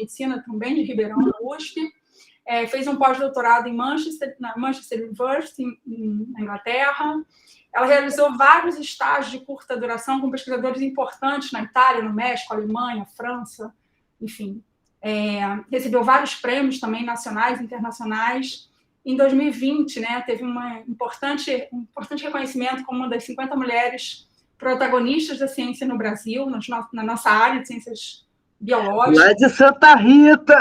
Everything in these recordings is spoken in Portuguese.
Medicina, também de Ribeirão, na USP. Fez um pós-doutorado em na Manchester University, na Inglaterra. Ela realizou vários estágios de curta duração com pesquisadores importantes na Itália, no México, Alemanha, França, enfim. Recebeu vários prêmios também nacionais e internacionais. Em 2020, né, teve um importante reconhecimento como uma das 50 mulheres protagonistas da ciência no Brasil, na nossa área de ciências biológicas. Lá de Santa Rita!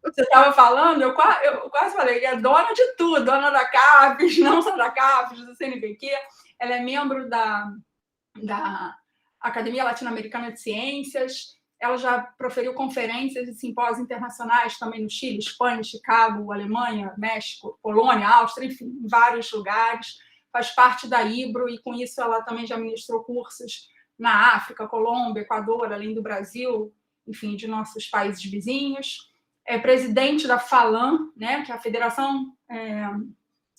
Você estava falando, eu quase falei, é dona de tudo, dona da CAPES, não só da CAPES, do CNPq, ela é membro da Academia Latino-Americana de Ciências, ela já proferiu conferências e simpósios internacionais também no Chile, Espanha, Chicago, Alemanha, México, Polônia, Áustria, enfim, em vários lugares, faz parte da IBRO e com isso ela também já ministrou cursos na África, Colômbia, Equador, além do Brasil, enfim, de nossos países vizinhos. É presidente da FALAN, né, que é a Federação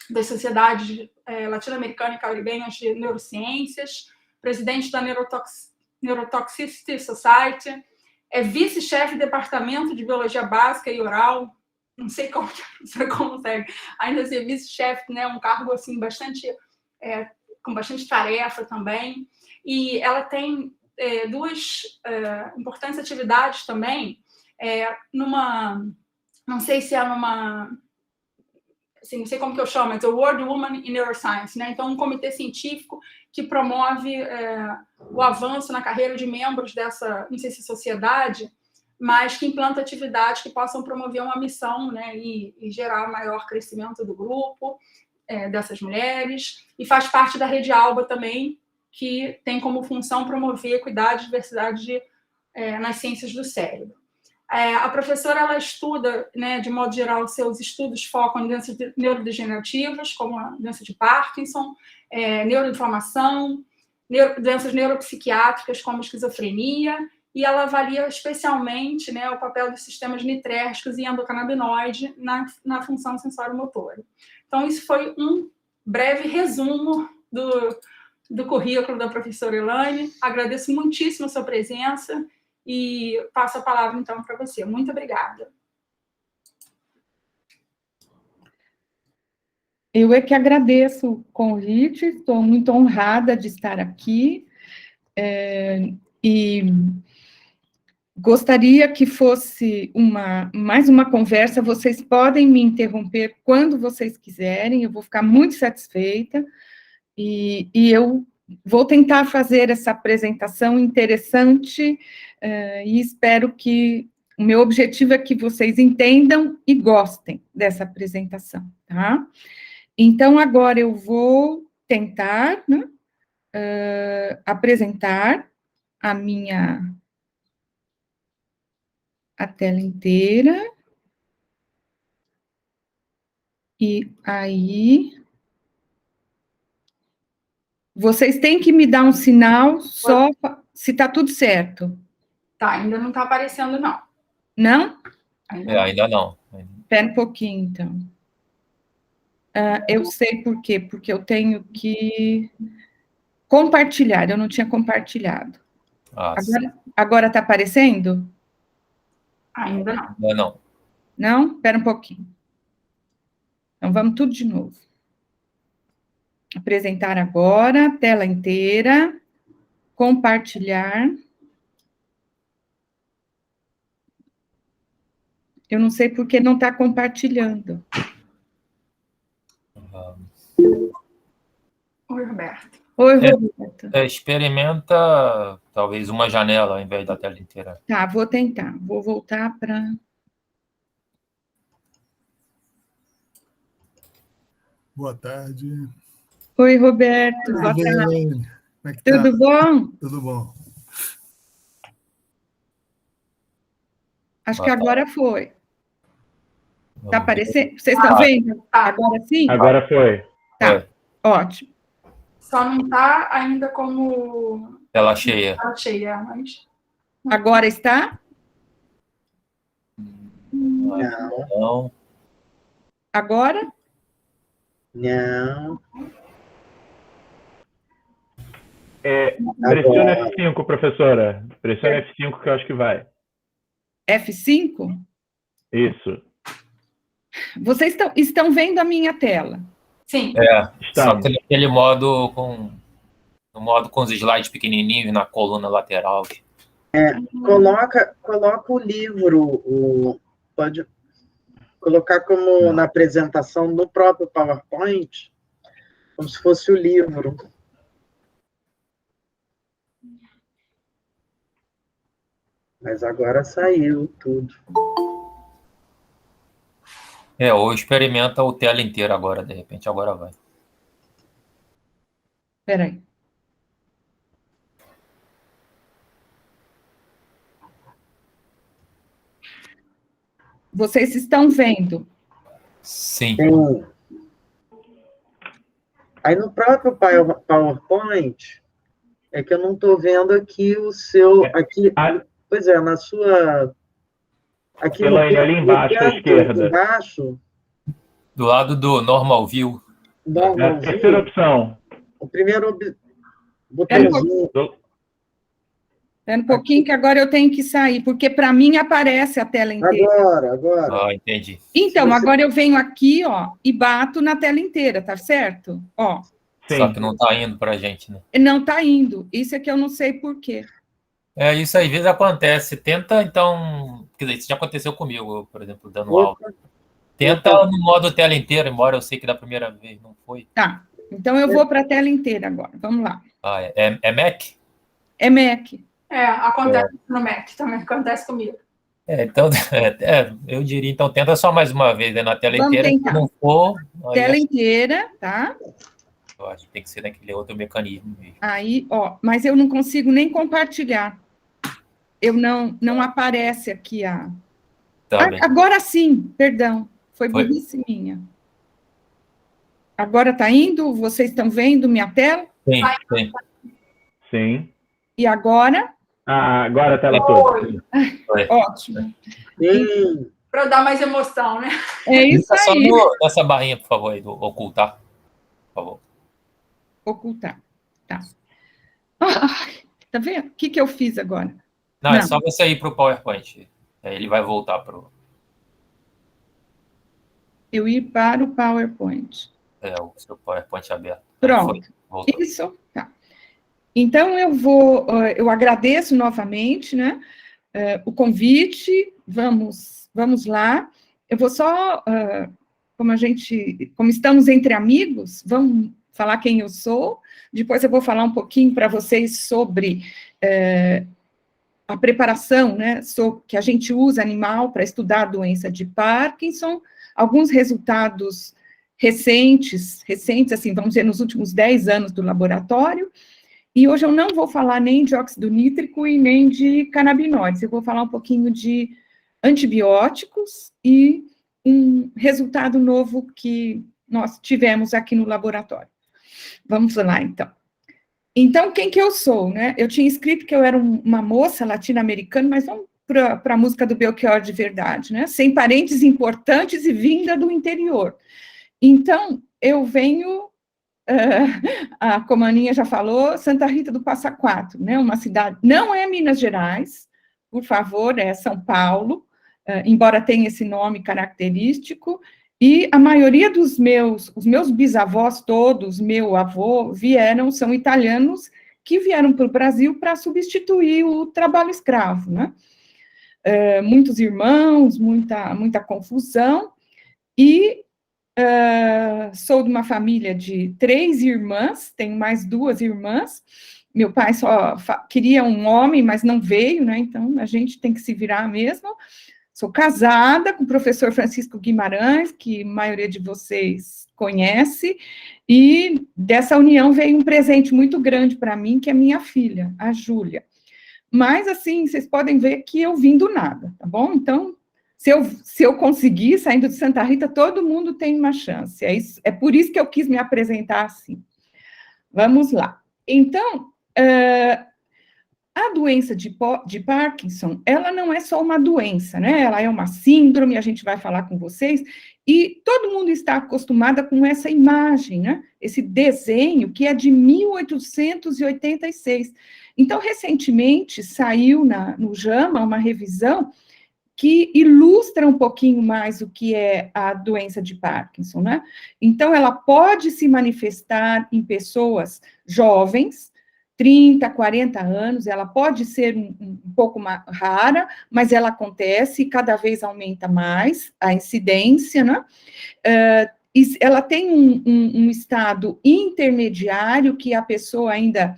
das Sociedades Latino-Americanas e Caribenhas de Neurociências, presidente da Neurotoxicity Society, é vice-chefe do Departamento de Biologia Básica e Oral, não sei como você consegue ainda ser vice-chefe, né, um cargo assim, com bastante tarefa também, e ela tem duas importantes atividades também, não sei se é numa, assim, não sei como que eu chamo, mas é o World Woman in Neuroscience, né? Então, um comitê científico que promove o avanço na carreira de membros dessa, não sei se sociedade, mas que implanta atividades que possam promover uma missão, né? E gerar maior crescimento do grupo, dessas mulheres, e faz parte da Rede Alba também, que tem como função promover equidade e diversidade nas ciências do cérebro. A professora ela estuda, né, de modo geral, seus estudos focam em doenças neurodegenerativas, como a doença de Parkinson, neuroinflamação, doenças neuropsiquiátricas, como a esquizofrenia, e ela avalia especialmente, né, o papel dos sistemas nitrérgicos e endocannabinoide na função sensório-motora. Então, isso foi um breve resumo do currículo da professora Elaine. Agradeço muitíssimo a sua presença e passo a palavra, então, para você. Muito obrigada. Eu é que agradeço o convite, estou muito honrada de estar aqui, e gostaria que fosse mais uma conversa. Vocês podem me interromper quando vocês quiserem, eu vou ficar muito satisfeita, e eu vou tentar fazer essa apresentação interessante, e espero que o meu objetivo é que vocês entendam e gostem dessa apresentação, tá? Então, agora eu vou tentar, né, apresentar a tela inteira, e aí vocês têm que me dar um sinal só se está tudo certo. Tá, ainda não está aparecendo, não. Não? Ainda não. Espera um pouquinho, então. Eu sei por quê, porque eu tenho que compartilhar, eu não tinha compartilhado. Agora está aparecendo? Ainda não. Ainda não. Não? Espera um pouquinho. Então, vamos tudo de novo. Apresentar agora, tela inteira, compartilhar. Eu não sei por que não está compartilhando. Oi, Roberto. Oi, Roberto. Experimenta, talvez, uma janela, ao invés da tela inteira. Tá, vou tentar. Vou voltar para... Boa tarde. Oi, Roberto. Boa tarde. Como é que tá? Tudo bom? Tudo bom. Acho que agora foi. Está aparecendo? Vocês estão vendo? Agora sim? Agora foi. Tá, ótimo. Só não está ainda como... Tela cheia. Tela cheia, mas... Agora está? Não. Agora? Não. Pressiona F5, professora. Pressiona F5 que eu acho que vai. F5? Isso. Vocês estão vendo a minha tela? Sim. Só que naquele modo no modo com os slides pequenininhos na coluna lateral. Coloca o livro, pode colocar como na apresentação no próprio PowerPoint, como se fosse o livro. Mas agora saiu tudo. Ou experimenta o tela inteira agora, de repente, agora vai. Espera aí. Vocês estão vendo? Sim. Sim. Aí no próprio PowerPoint, é que eu não estou vendo aqui o seu... Aqui, pois é, na sua... Aqui Elaine, ali embaixo, à esquerda. Embaixo, Do lado do Normal View. É a terceira opção. o primeiro botãozinho. Espera um pouquinho que agora eu tenho que sair, porque para mim aparece a tela inteira. Agora. Entendi. Então, agora eu venho aqui, ó, e bato na tela inteira, tá certo? Ó. Sim. Só que não está indo para a gente, né? Não está indo. Isso é que eu não sei por quê. Isso às vezes acontece. Tenta, então... Quer dizer, isso já aconteceu comigo, por exemplo, dando aula. Tenta no modo tela inteira, embora eu sei que da primeira vez não foi. Tá. Então, eu vou para a tela inteira agora. Vamos lá. É Mac? É Mac. Acontece no Mac, também acontece comigo. Então, eu diria, então, tenta só mais uma vez, na tela Vamos inteira. tentar. Se não for... Tela inteira, tá? Eu acho que tem que ser naquele outro mecanismo mesmo. Aí, ó, mas eu não consigo nem compartilhar. Eu não aparece aqui a... Tá bem. Agora sim, perdão. Foi burrice minha. Agora está indo? Vocês estão vendo minha tela? Sim. Sim. E agora? Agora a tela toda. Ótimo. Para dar mais emoção, né? É isso aí. Só nessa barrinha, por favor, aí, do ocultar. Por favor. Ocultar. Tá. Tá vendo? O que eu fiz agora? Não, é só você ir para o PowerPoint. Ele vai voltar para o... Eu ir para o PowerPoint. O seu PowerPoint aberto. Pronto. Isso, tá. Então, eu agradeço novamente, né, o convite, vamos lá. Eu vou só, como estamos entre amigos, vamos falar quem eu sou, depois eu vou falar um pouquinho para vocês sobre a preparação, né, que a gente usa animal para estudar a doença de Parkinson, alguns resultados recentes, assim, vamos dizer, nos últimos 10 anos do laboratório, e hoje eu não vou falar nem de óxido nítrico e nem de canabinoides, eu vou falar um pouquinho de antibióticos e um resultado novo que nós tivemos aqui no laboratório. Vamos lá, então. Então, quem que eu sou, né? Eu tinha escrito que eu era uma moça latino-americana, mas vamos para a música do Belchior de verdade, né? Sem parentes importantes e vinda do interior. Então, eu venho, como a Aninha já falou, Santa Rita do Passa Quatro, né? Uma cidade, não é Minas Gerais, por favor, é São Paulo, embora tenha esse nome característico, e a maioria dos meus bisavós todos, meu avô, são italianos que vieram para o Brasil para substituir o trabalho escravo, né? Muitos irmãos, muita confusão, e sou de uma família de 3 irmãs, tenho mais 2 irmãs, meu pai só queria um homem, mas não veio, né, então a gente tem que se virar mesmo. Sou casada com o professor Francisco Guimarães, que a maioria de vocês conhece, e dessa união veio um presente muito grande para mim, que é minha filha, a Júlia. Mas, assim, vocês podem ver que eu vim do nada, tá bom? Então, se eu conseguir, saindo de Santa Rita, todo mundo tem uma chance. É por isso que eu quis me apresentar assim. Vamos lá. Então, a doença de Parkinson, ela não é só uma doença, né? Ela é uma síndrome, a gente vai falar com vocês, e todo mundo está acostumado com essa imagem, né? Esse desenho que é de 1886. Então, recentemente, saiu no JAMA uma revisão que ilustra um pouquinho mais o que é a doença de Parkinson, né? Então, ela pode se manifestar em pessoas jovens, 30, 40 anos, ela pode ser um pouco rara, mas ela acontece e cada vez aumenta mais a incidência, né? Ela tem um estado intermediário que a pessoa ainda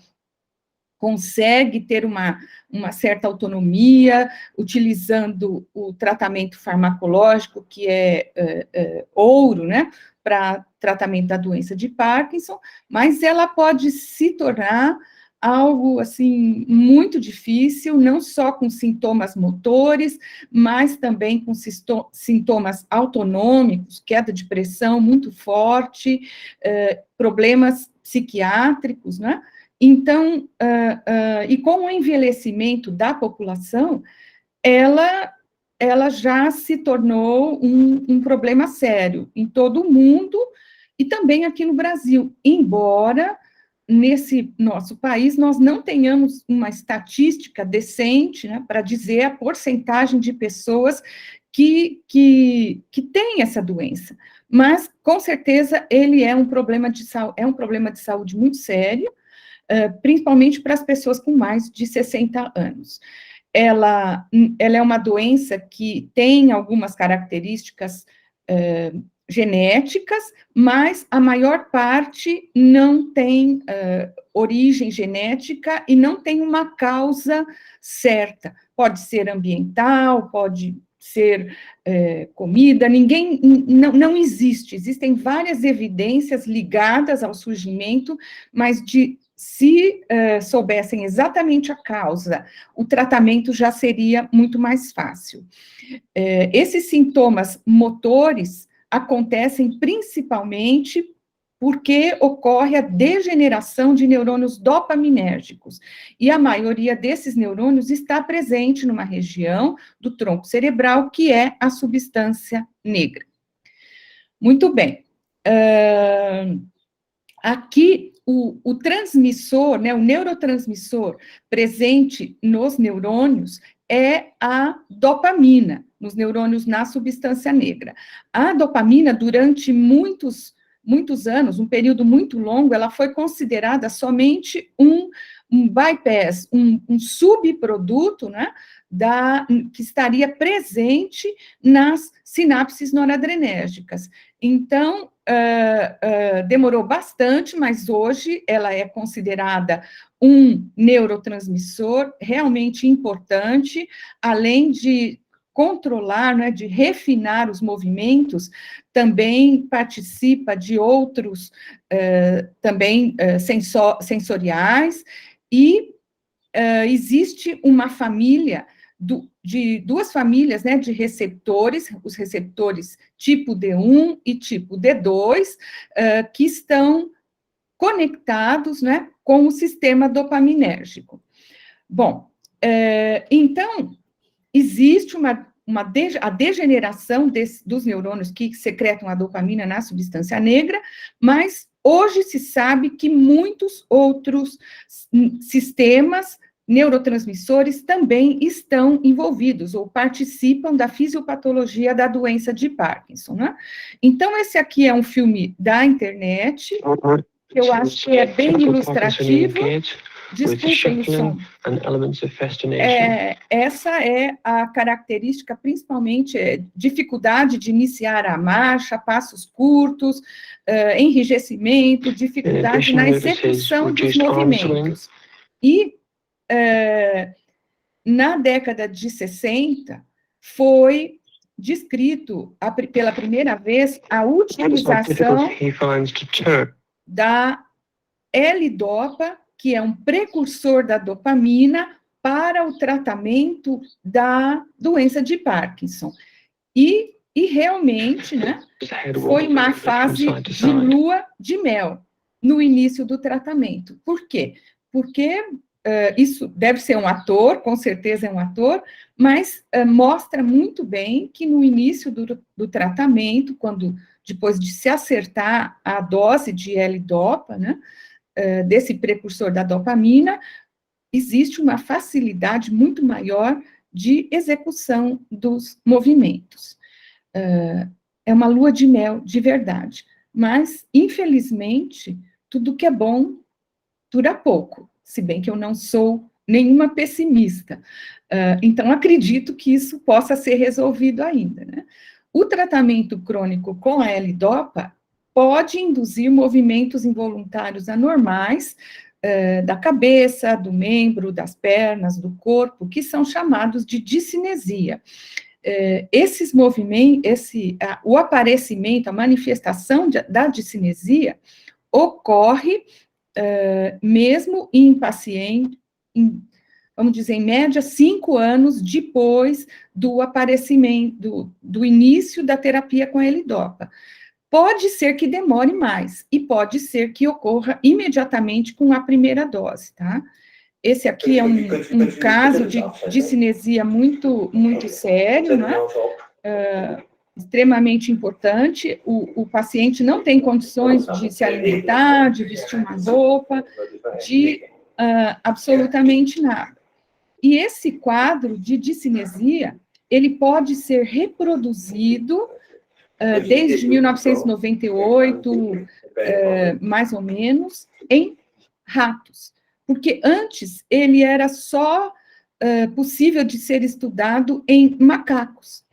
consegue ter uma certa autonomia, utilizando o tratamento farmacológico, que é ouro, né, para tratamento da doença de Parkinson, mas ela pode se tornar algo, assim, muito difícil, não só com sintomas motores, mas também com sintomas autonômicos, queda de pressão muito forte, problemas psiquiátricos, né? Então, e com o envelhecimento da população, ela já se tornou um problema sério em todo o mundo e também aqui no Brasil, embora nesse nosso país nós não tenhamos uma estatística decente, né, para dizer a porcentagem de pessoas que têm essa doença, mas com certeza ele é um problema de saúde muito sério, principalmente para as pessoas com mais de 60 anos. Ela é uma doença que tem algumas características genéticas, mas a maior parte não tem origem genética e não tem uma causa certa. Pode ser ambiental, pode ser comida, não existe. Existem várias evidências ligadas ao surgimento, mas se soubessem exatamente a causa, o tratamento já seria muito mais fácil. Esses sintomas motores acontecem principalmente porque ocorre a degeneração de neurônios dopaminérgicos, e a maioria desses neurônios está presente numa região do tronco cerebral, que é a substância negra. Muito bem. Aqui, o transmissor, né, o neurotransmissor presente nos neurônios é a dopamina, nos neurônios na substância negra. A dopamina, durante muitos anos, um período muito longo, ela foi considerada somente um bypass, um subproduto, né, que estaria presente nas sinapses noradrenérgicas. Então, demorou bastante, mas hoje ela é considerada um neurotransmissor realmente importante, além de controlar, né, de refinar os movimentos, também participa de outros também sensoriais, e existe uma família de duas famílias, né, de receptores, os receptores tipo D1 e tipo D2, que estão conectados, né, com o sistema dopaminérgico. Bom, então, existe a degeneração dos neurônios que secretam a dopamina na substância negra, mas hoje se sabe que muitos outros sistemas neurotransmissores também estão envolvidos ou participam da fisiopatologia da doença de Parkinson, né? Então, esse aqui é um filme da internet, que eu acho que é bem ilustrativo. Desculpem o som. Essa é a característica, principalmente, dificuldade de iniciar a marcha, passos curtos, enrijecimento, dificuldade na execução dos movimentos. E na década de 60, foi descrito pela primeira vez a utilização da L-Dopa, que é um precursor da dopamina, para o tratamento da doença de Parkinson. E realmente, né, foi uma fase de lua de mel no início do tratamento. Por quê? Porque isso deve ser um ator, com certeza é um ator, mas mostra muito bem que no início do tratamento, depois de se acertar a dose de L-Dopa, né, desse precursor da dopamina, existe uma facilidade muito maior de execução dos movimentos. É uma lua de mel de verdade, mas, infelizmente, tudo que é bom dura pouco, se bem que eu não sou nenhuma pessimista. Então, acredito que isso possa ser resolvido ainda, né? O tratamento crônico com a L-Dopa pode induzir movimentos involuntários anormais da cabeça, do membro, das pernas, do corpo, que são chamados de discinesia. Esses movimentos, o aparecimento, a manifestação da discinesia ocorre mesmo em paciente, vamos dizer, em média, 5 anos depois do aparecimento, do início da terapia com a L-Dopa. Pode ser que demore mais, e pode ser que ocorra imediatamente com a primeira dose, tá? Esse aqui é um caso de discinesia muito, muito sério, né? Extremamente importante. O paciente não tem condições de se alimentar, de vestir uma roupa, de absolutamente nada. E esse quadro de discinesia, ele pode ser reproduzido desde 1998, mais ou menos, em ratos. Porque antes ele era só possível de ser estudado em macacos.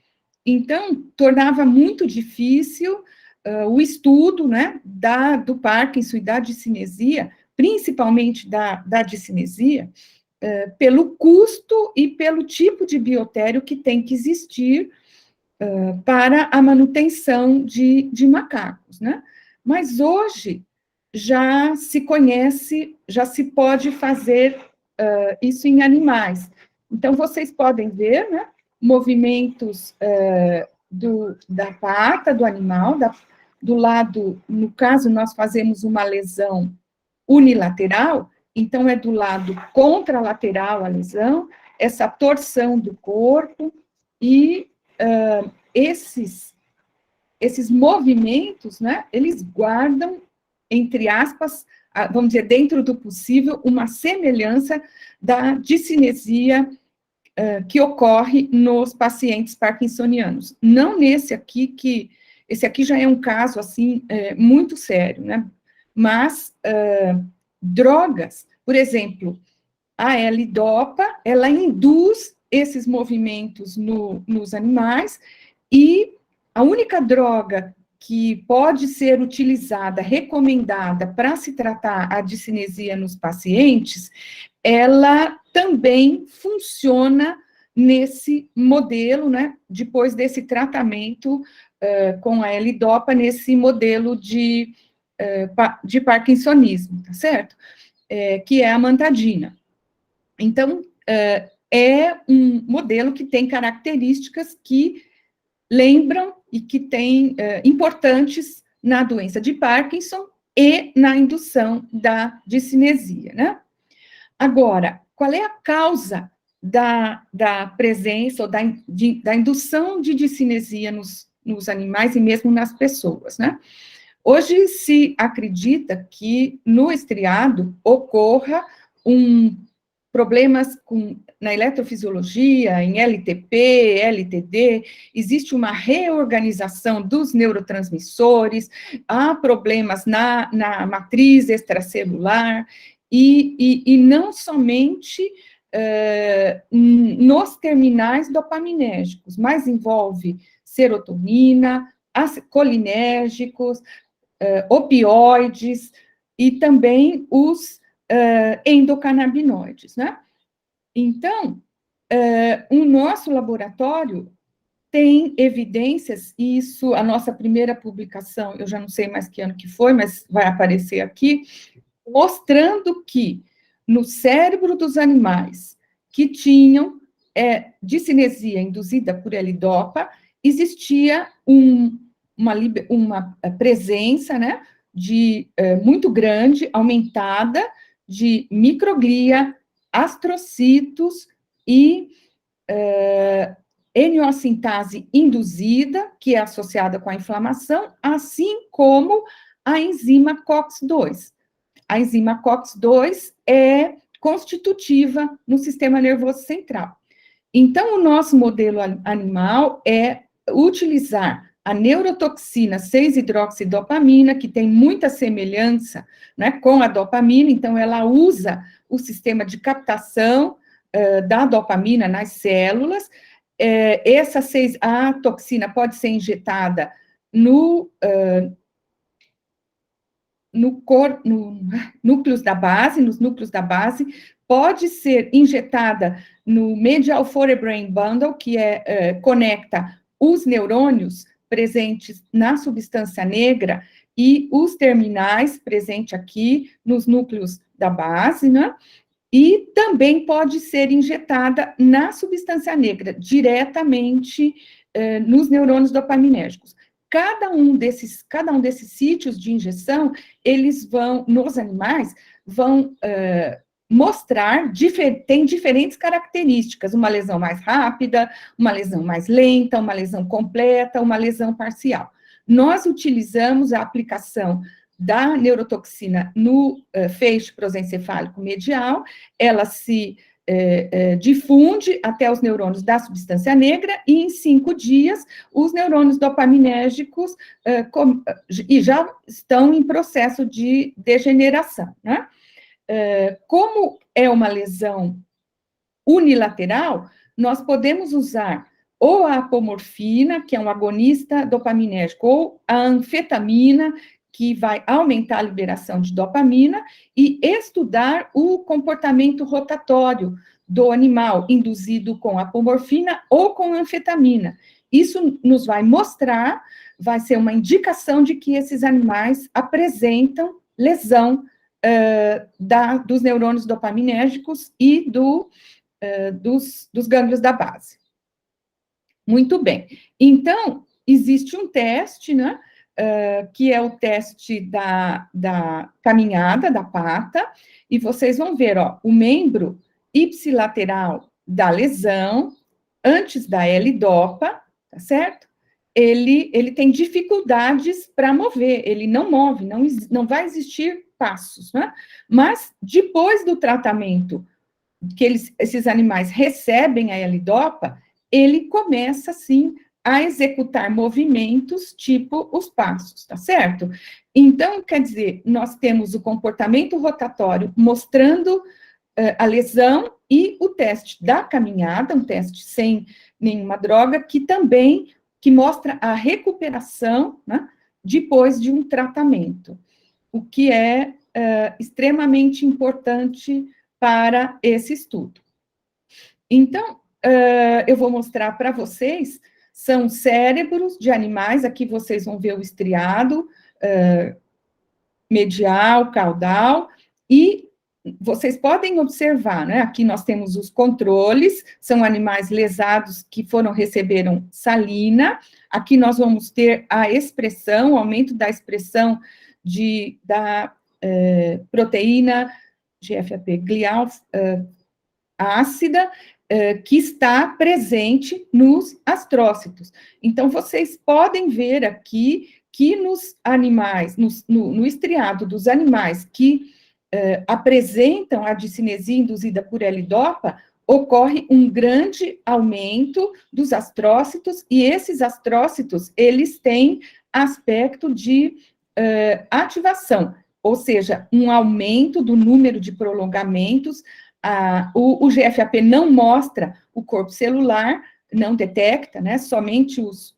Então, tornava muito difícil o estudo, né, do Parkinson e da discinesia, principalmente da discinesia, pelo custo e pelo tipo de biotério que tem que existir para a manutenção de macacos, né? Mas hoje já se conhece, já se pode fazer isso em animais. Então, vocês podem ver, né, movimentos da pata do animal, do lado, no caso, nós fazemos uma lesão unilateral, então é do lado contralateral a lesão, essa torção do corpo, e esses movimentos, né, eles guardam, entre aspas, vamos dizer, dentro do possível, uma semelhança da discinesia que ocorre nos pacientes parkinsonianos. Não nesse aqui, que esse aqui já é um caso, assim, muito sério, né? Mas drogas, por exemplo, a L-Dopa, ela induz esses movimentos nos animais, e a única droga que pode ser utilizada, recomendada para se tratar a discinesia nos pacientes, ela também funciona nesse modelo, né, depois desse tratamento com a L-Dopa, nesse modelo de parkinsonismo, tá certo? Que é a amantadina. Então, é um modelo que tem características que lembram e que tem importantes na doença de Parkinson e na indução da discinesia, né? Agora, qual é a causa da presença ou da indução de discinesia nos animais e mesmo nas pessoas, né? Hoje se acredita que no estriado ocorra problemas na eletrofisiologia, em LTP, LTD, existe uma reorganização dos neurotransmissores, há problemas na matriz extracelular, e não somente nos terminais dopaminérgicos, mas envolve serotonina, colinérgicos, opioides, e também os endocannabinoides, né? Então, o nosso laboratório tem evidências, e isso, a nossa primeira publicação, eu já não sei mais que ano que foi, mas vai aparecer aqui, mostrando que no cérebro dos animais que tinham discinesia induzida por L-Dopa, existia uma presença, né, muito grande, aumentada, de microglia, astrocitos e eniosintase induzida, que é associada com a inflamação, assim como a enzima COX-2. A enzima COX-2 é constitutiva no sistema nervoso central. Então, o nosso modelo animal é utilizar a neurotoxina 6-hidroxidopamina, que tem muita semelhança, né, com a dopamina, então ela usa o sistema de captação da dopamina nas células. A toxina pode ser injetada nos núcleos da base, pode ser injetada no medial forebrain bundle, que conecta os neurônios presentes na substância negra e os terminais presentes aqui nos núcleos da base, né? E também pode ser injetada na substância negra, diretamente nos neurônios dopaminérgicos. Cada um desses sítios de injeção, nos animais, vão mostrar, tem diferentes características, uma lesão mais rápida, uma lesão mais lenta, uma lesão completa, uma lesão parcial. Nós utilizamos a aplicação da neurotoxina no feixe prosencefálico medial, ela se difunde até os neurônios da substância negra, e em 5 dias, os neurônios dopaminérgicos já estão em processo de degeneração, né? Como é uma lesão unilateral, nós podemos usar ou a apomorfina, que é um agonista dopaminérgico, ou a anfetamina, que vai aumentar a liberação de dopamina, e estudar o comportamento rotatório do animal, induzido com apomorfina ou com anfetamina. Isso nos vai mostrar, vai ser uma indicação de que esses animais apresentam lesão dos neurônios dopaminérgicos e dos gânglios da base. Muito bem. Então, existe um teste, né, que é o teste da caminhada, da pata, e vocês vão ver, ó, o membro ipsilateral da lesão, antes da L-dopa, tá certo? Ele tem dificuldades para mover, ele não move, não vai existir passos, né? Mas, depois do tratamento que esses animais recebem a L-dopa, ele começa, sim, a executar movimentos tipo os passos, tá certo? Então, quer dizer, nós temos o comportamento rotatório mostrando a lesão e o teste da caminhada, um teste sem nenhuma droga, que mostra a recuperação, né, depois de um tratamento, o que é extremamente importante para esse estudo. Então, eu vou mostrar para vocês, são cérebros de animais, aqui vocês vão ver o estriado, medial, caudal, e vocês podem observar, né, aqui nós temos os controles, são animais lesados que receberam salina, aqui nós vamos ter a expressão, o aumento da expressão da proteína GFAP glial ácida, que está presente nos astrócitos. Então, vocês podem ver aqui que nos animais, no estriado dos animais que apresentam a discinesia induzida por L-dopa, ocorre um grande aumento dos astrócitos, e esses astrócitos, eles têm aspecto de ativação, ou seja, um aumento do número de prolongamentos. O GFAP não mostra o corpo celular, não detecta, né, somente os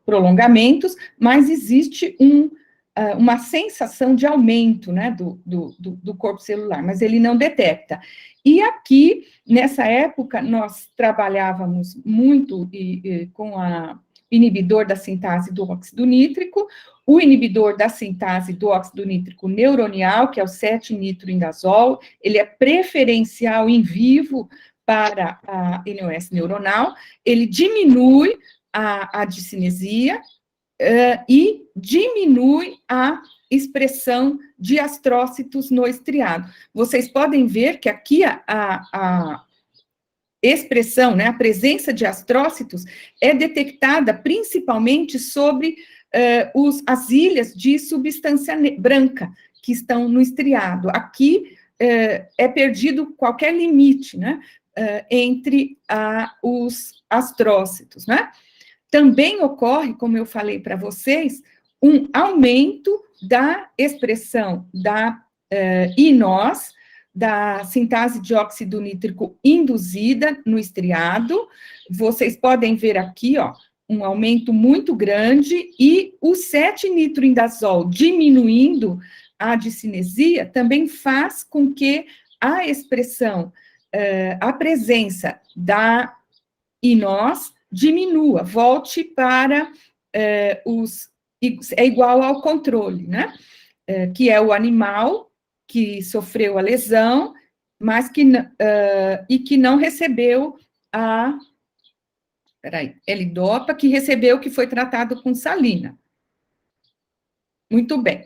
prolongamentos, mas existe uma sensação de aumento, né, do corpo celular, mas ele não detecta. E aqui, nessa época, nós trabalhávamos muito com o inibidor da sintase do óxido nítrico, o inibidor da sintase do óxido nítrico neuronial, que é o 7-nitroindazol, ele é preferencial em vivo para a NOS neuronal, ele diminui a discinesia e diminui a expressão de astrócitos no estriado. Vocês podem ver que aqui a expressão, né, a presença de astrócitos é detectada principalmente sobre as ilhas de substância branca que estão no estriado. Aqui é perdido qualquer limite, né? entre os astrócitos, né? Também ocorre, como eu falei para vocês, um aumento da expressão da INOS, da sintase de óxido nítrico induzida no estriado. Vocês podem ver aqui, ó, um aumento muito grande, e o 7-nitroindazol diminuindo a discinesia também faz com que a expressão, a presença da INOS diminua, volte para é igual ao controle, né? Que é o animal que sofreu a lesão, mas e que não recebeu a L-dopa, que recebeu, que foi tratado com salina. Muito bem.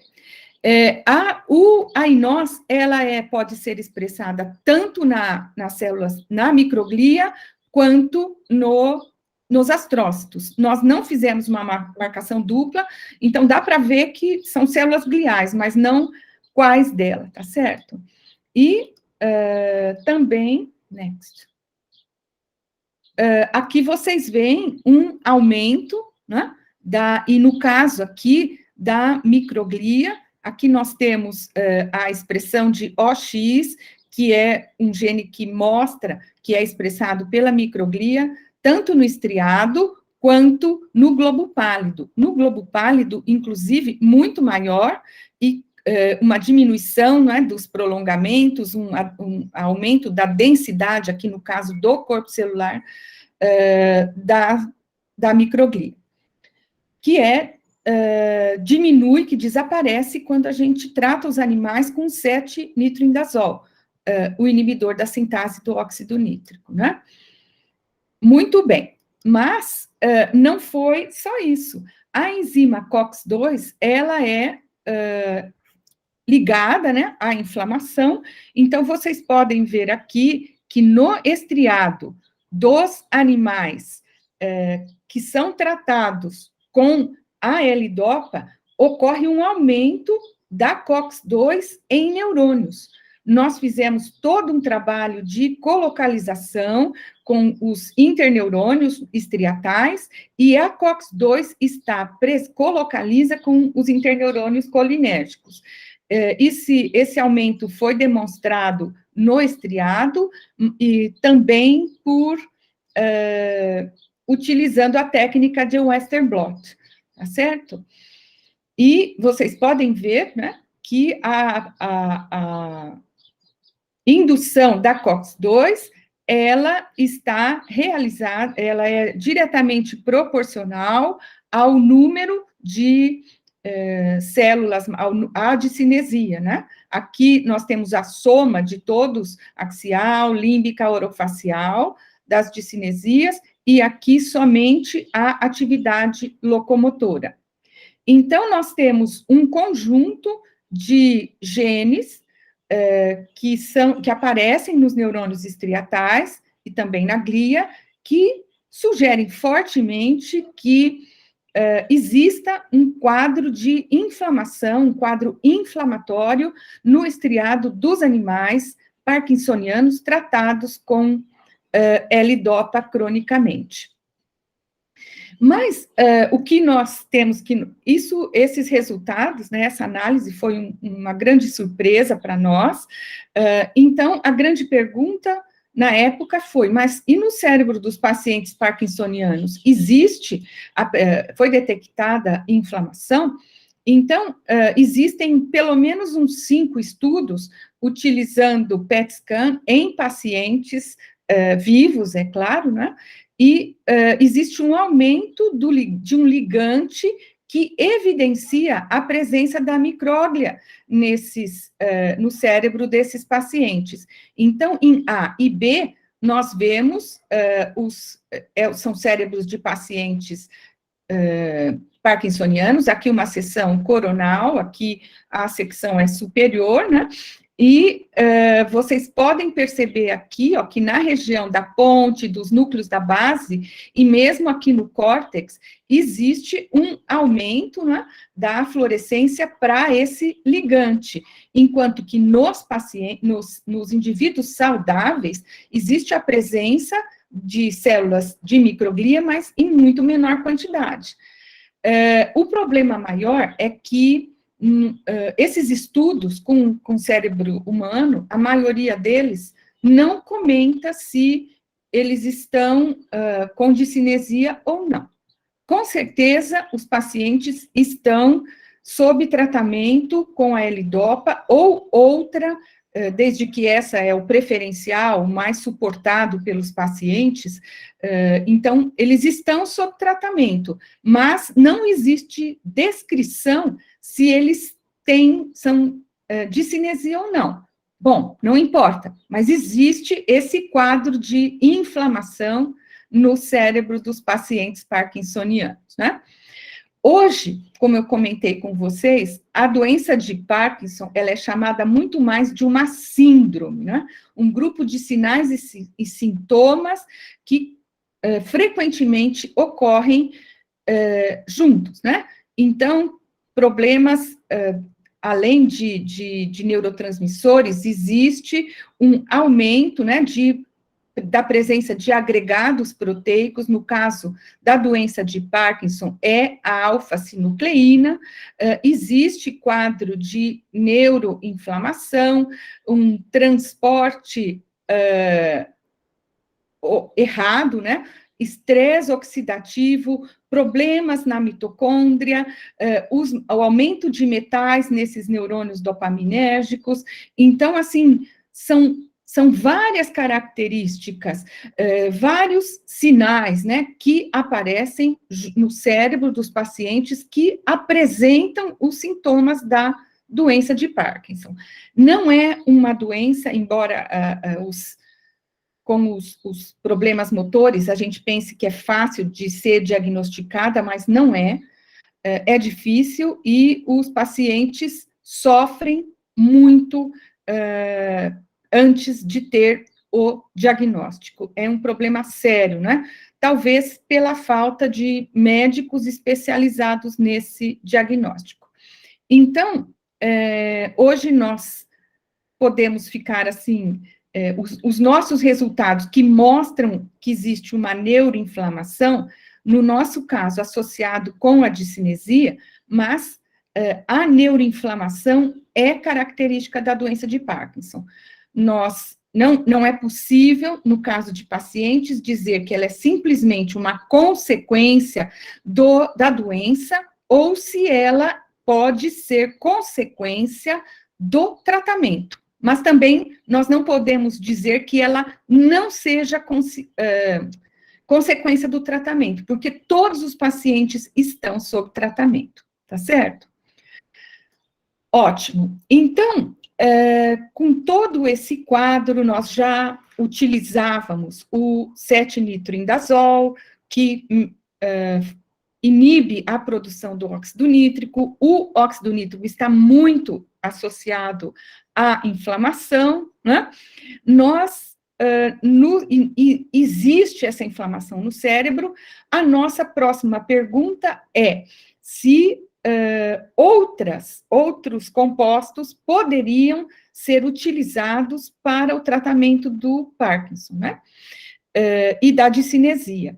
A INOS, ela pode ser expressada tanto nas células, na microglia, quanto nos astrócitos. Nós não fizemos uma marcação dupla, então dá para ver que são células gliais, mas não quais delas, tá certo? E também, next. Aqui vocês veem um aumento, né, e no caso aqui, da microglia. Aqui nós temos a expressão de OX, que é um gene que mostra que é expressado pela microglia, tanto no estriado quanto no globo pálido. No globo pálido, inclusive, muito maior, e uma diminuição, né, dos prolongamentos, um aumento da densidade, aqui no caso do corpo celular, da microglia, que diminui, que desaparece quando a gente trata os animais com 7-nitroindazol, o inibidor da sintase do óxido nítrico, né? Muito bem, mas não foi só isso. A enzima COX-2, ela é ligada, né, à inflamação. Então, vocês podem ver aqui que no estriado dos animais que são tratados com a L-dopa, ocorre um aumento da COX-2 em neurônios. Nós fizemos todo um trabalho de colocalização com os interneurônios estriatais, e a COX-2 colocaliza com os interneurônios colinérgicos. Esse aumento foi demonstrado no estriado, e também utilizando a técnica de Western blot, tá certo? E vocês podem ver, né, que a indução da COX-2, ela está realizada, ela é diretamente proporcional ao número de células, à discinesia, né? Aqui nós temos a soma de todos, axial, límbica, orofacial, das discinesias, e aqui somente a atividade locomotora. Então, nós temos um conjunto de genes que aparecem nos neurônios estriatais e também na glia, que sugerem fortemente que exista um quadro de inflamação, um quadro inflamatório no estriado dos animais parkinsonianos tratados com L-dopa cronicamente. Mas o que nós temos que... esses resultados, né, essa análise foi uma grande surpresa para nós. Então, a grande pergunta na época foi, mas e no cérebro dos pacientes parkinsonianos? Foi detectada inflamação? Então, existem pelo menos uns 5 estudos utilizando PET scan em pacientes vivos, é claro, né? E existe um aumento de um ligante que evidencia a presença da micróglia no cérebro desses pacientes. Então, em A e B, nós vemos são cérebros de pacientes parkinsonianos, aqui uma seção coronal, aqui a secção é superior, né? E vocês podem perceber aqui, ó, que na região da ponte, dos núcleos da base, e mesmo aqui no córtex, existe um aumento, né, da fluorescência para esse ligante, enquanto que nos pacientes, nos indivíduos saudáveis, existe a presença de células de microglia, mas em muito menor quantidade. O problema maior é que esses estudos com cérebro humano, a maioria deles não comenta se eles estão com discinesia ou não. Com certeza, os pacientes estão sob tratamento com a L-Dopa ou outra, desde que essa é o preferencial, o mais suportado pelos pacientes, então, eles estão sob tratamento, mas não existe descrição se eles são discinesia ou não. Bom, não importa, mas existe esse quadro de inflamação no cérebro dos pacientes parkinsonianos, né? Hoje, como eu comentei com vocês, a doença de Parkinson, ela é chamada muito mais de uma síndrome, né? Um grupo de sinais e sintomas que frequentemente ocorrem juntos, né? Então, problemas, além de neurotransmissores, existe um aumento, né, da presença de agregados proteicos, no caso da doença de Parkinson, é a alfa-sinucleína, existe quadro de neuroinflamação, um transporte errado, né, estresse oxidativo, problemas na mitocôndria, o aumento de metais nesses neurônios dopaminérgicos, então, assim, são várias características, vários sinais, né, que aparecem no cérebro dos pacientes que apresentam os sintomas da doença de Parkinson. Não é uma doença, embora com os problemas motores, a gente pense que é fácil de ser diagnosticada, mas não é. É difícil e os pacientes sofrem muito antes de ter o diagnóstico. É um problema sério, né? Talvez pela falta de médicos especializados nesse diagnóstico. Então, hoje nós podemos ficar assim, os nossos resultados que mostram que existe uma neuroinflamação, no nosso caso, associado com a discinesia, mas a neuroinflamação é característica da doença de Parkinson. Não é possível, no caso de pacientes, dizer que ela é simplesmente uma consequência da doença, ou se ela pode ser consequência do tratamento. Mas também nós não podemos dizer que ela não seja consequência do tratamento, porque todos os pacientes estão sob tratamento, tá certo? Ótimo. Então, com todo esse quadro, nós já utilizávamos o 7-nitroindazol, que inibe a produção do óxido nítrico. O óxido nítrico está muito associado à inflamação, né? Existe essa inflamação no cérebro. A nossa próxima pergunta é se outros compostos poderiam ser utilizados para o tratamento do Parkinson, né? E da discinesia.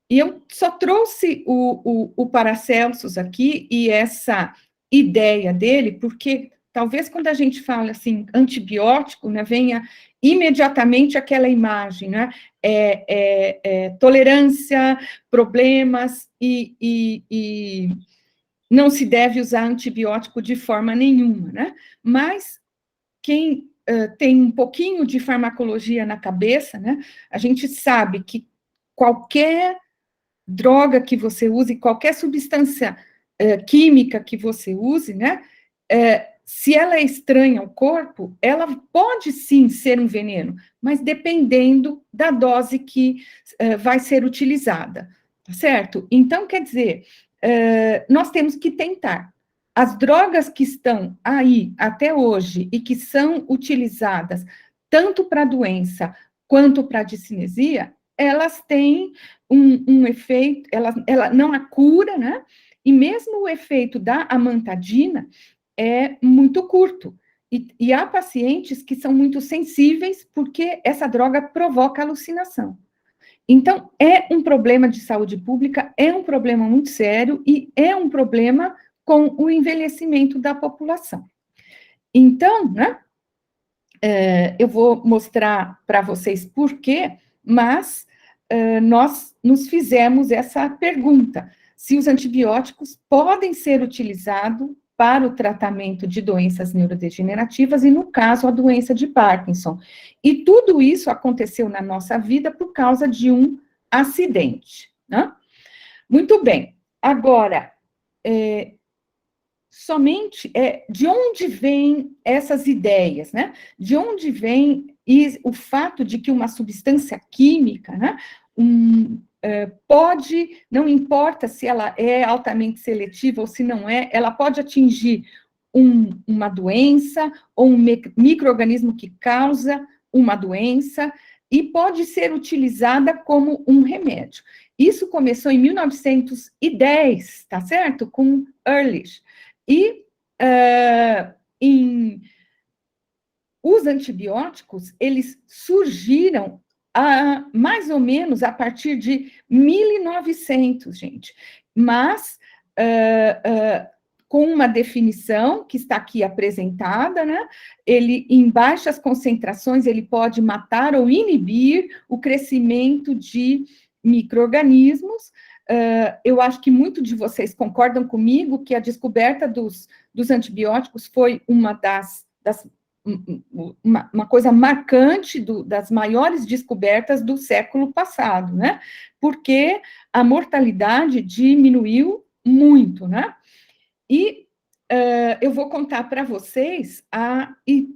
E eu só trouxe o Paracelsus aqui e essa ideia dele, porque talvez quando a gente fala assim, antibiótico, né, venha imediatamente aquela imagem, né? Tolerância, problemas e não se deve usar antibiótico de forma nenhuma, né? Mas quem tem um pouquinho de farmacologia na cabeça, né? A gente sabe que qualquer droga que você use, qualquer substância química que você use, né? Se ela é estranha ao corpo, ela pode sim ser um veneno, mas dependendo da dose que vai ser utilizada, tá certo? Então, quer dizer, nós temos que tentar. as drogas que estão aí até hoje e que são utilizadas tanto para a doença quanto para a discinesia, elas têm um efeito, ela não a cura, né? E mesmo o efeito da amantadina é muito curto. E há pacientes que são muito sensíveis porque essa droga provoca alucinação. Então, é um problema de saúde pública, é um problema muito sério e é um problema com o envelhecimento da população. Então, né, eu vou mostrar para vocês por quê, mas nós nos fizemos essa pergunta, se os antibióticos podem ser utilizados para o tratamento de doenças neurodegenerativas e, no caso, a doença de Parkinson. E tudo isso aconteceu na nossa vida por causa de um acidente, né? Muito bem. Agora, somente de onde vêm essas ideias, né? De onde vem o fato de que uma substância química, né, pode, não importa se ela é altamente seletiva ou se não é, ela pode atingir uma doença ou um micro-organismo que causa uma doença e pode ser utilizada como um remédio. Isso começou em 1910, tá certo? Com Ehrlich. E os antibióticos, eles surgiram mais ou menos a partir de 1900, gente. Mas com uma definição que está aqui apresentada, né? Ele, em baixas concentrações, ele pode matar ou inibir o crescimento de micro-organismos. Eu acho que muitos de vocês concordam comigo que a descoberta dos antibióticos foi uma uma coisa marcante das maiores descobertas do século passado, né? Porque a mortalidade diminuiu muito, né? E eu vou contar para vocês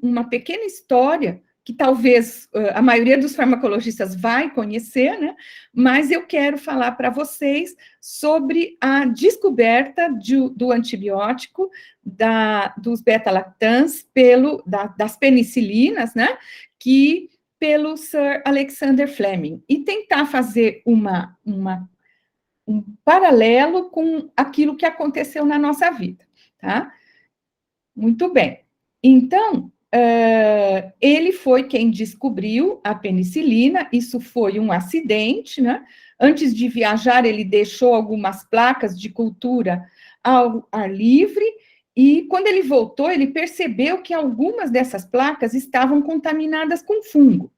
uma pequena história que talvez a maioria dos farmacologistas vai conhecer, né? Mas eu quero falar para vocês sobre a descoberta do antibiótico, dos beta-lactans, das penicilinas, né? Pelo Sir Alexander Fleming, e tentar fazer um paralelo com aquilo que aconteceu na nossa vida, tá? Muito bem. Então, ele foi quem descobriu a penicilina, isso foi um acidente, né? Antes de viajar, ele deixou algumas placas de cultura ao ar livre, e quando ele voltou, ele percebeu que algumas dessas placas estavam contaminadas com fungo.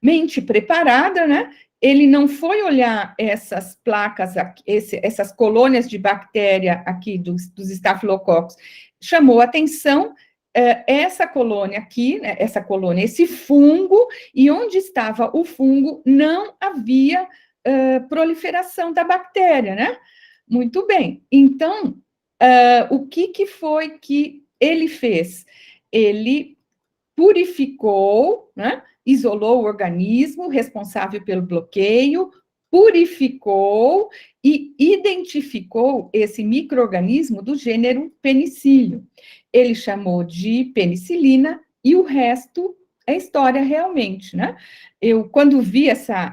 Mente preparada, né? Ele não foi olhar essas placas, essas colônias de bactéria aqui dos estafilococos, chamou atenção essa colônia aqui, né, esse fungo, e onde estava o fungo não havia proliferação da bactéria, né? Muito bem. Então, o que foi que ele fez? Ele purificou, né? Isolou o organismo responsável pelo bloqueio, purificou e identificou esse micro-organismo do gênero penicillium. Ele chamou de penicilina e o resto é história realmente, né? Eu, quando vi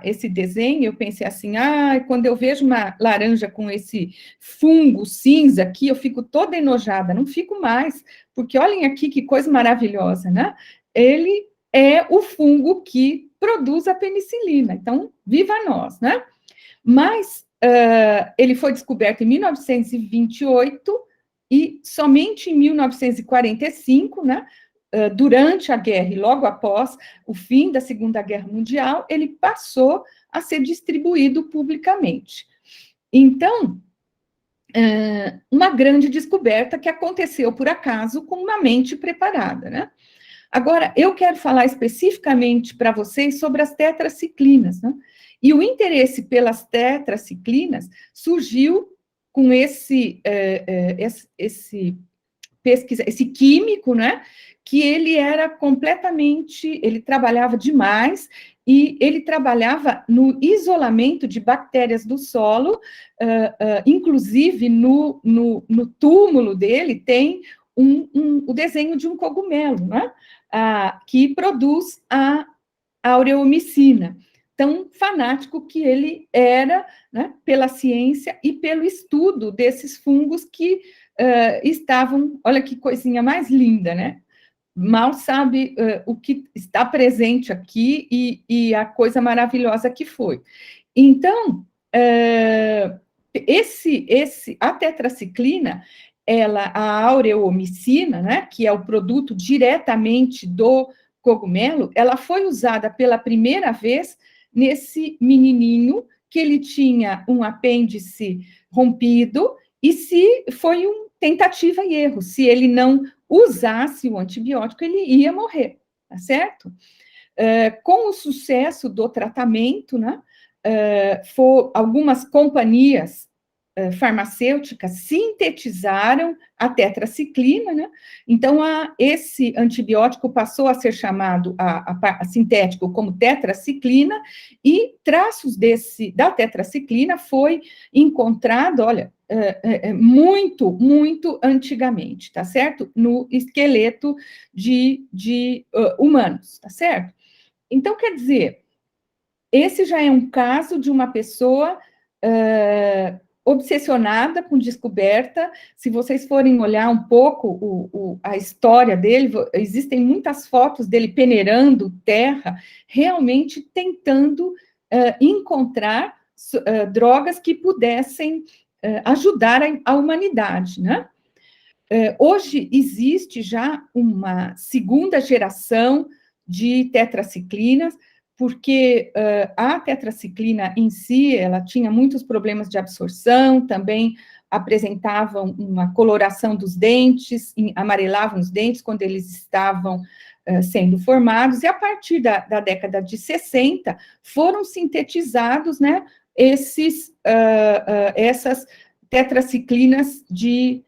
esse desenho, eu pensei assim, quando eu vejo uma laranja com esse fungo cinza aqui, eu fico toda enojada, não fico mais, porque olhem aqui que coisa maravilhosa, né? Ele é o fungo que produz a penicilina, então, viva nós, né? Mas ele foi descoberto em 1928 e somente em 1945, né, durante a guerra e logo após o fim da Segunda Guerra Mundial, ele passou a ser distribuído publicamente. Então, uma grande descoberta que aconteceu por acaso com uma mente preparada, né? Agora, eu quero falar especificamente para vocês sobre as tetraciclinas, né? E o interesse pelas tetraciclinas surgiu com esse químico, né? Que ele era ele trabalhava demais, e ele trabalhava no isolamento de bactérias do solo, inclusive no túmulo dele tem o desenho de um cogumelo, né? Que produz a aureomicina. Tão fanático que ele era, né, pela ciência e pelo estudo desses fungos que estavam, olha que coisinha mais linda, né? Mal sabe o que está presente aqui e a coisa maravilhosa que foi. Então, a tetraciclina, a aureomicina, né, que é o produto diretamente do cogumelo, ela foi usada pela primeira vez nesse menininho que ele tinha um apêndice rompido e foi tentativa e erro. Se ele não usasse o antibiótico, ele ia morrer, tá certo? Com o sucesso do tratamento, né, algumas companhias farmacêuticas sintetizaram a tetraciclina, né? Então, esse antibiótico passou a ser chamado sintético como tetraciclina, e traços da tetraciclina foi encontrado, olha, muito, muito antigamente, tá certo? No esqueleto de humanos, tá certo? Então, quer dizer, esse já é um caso de uma pessoa obsessionada com descoberta. Se vocês forem olhar um pouco a história dele, existem muitas fotos dele peneirando terra, realmente tentando encontrar drogas que pudessem ajudar a humanidade, né? Hoje existe já uma segunda geração de tetraciclinas, porque a tetraciclina em si, ela tinha muitos problemas de absorção, também apresentavam uma coloração dos dentes, amarelavam os dentes quando eles estavam sendo formados, e a partir da década de 60, foram sintetizados, né, essas tetraciclinas de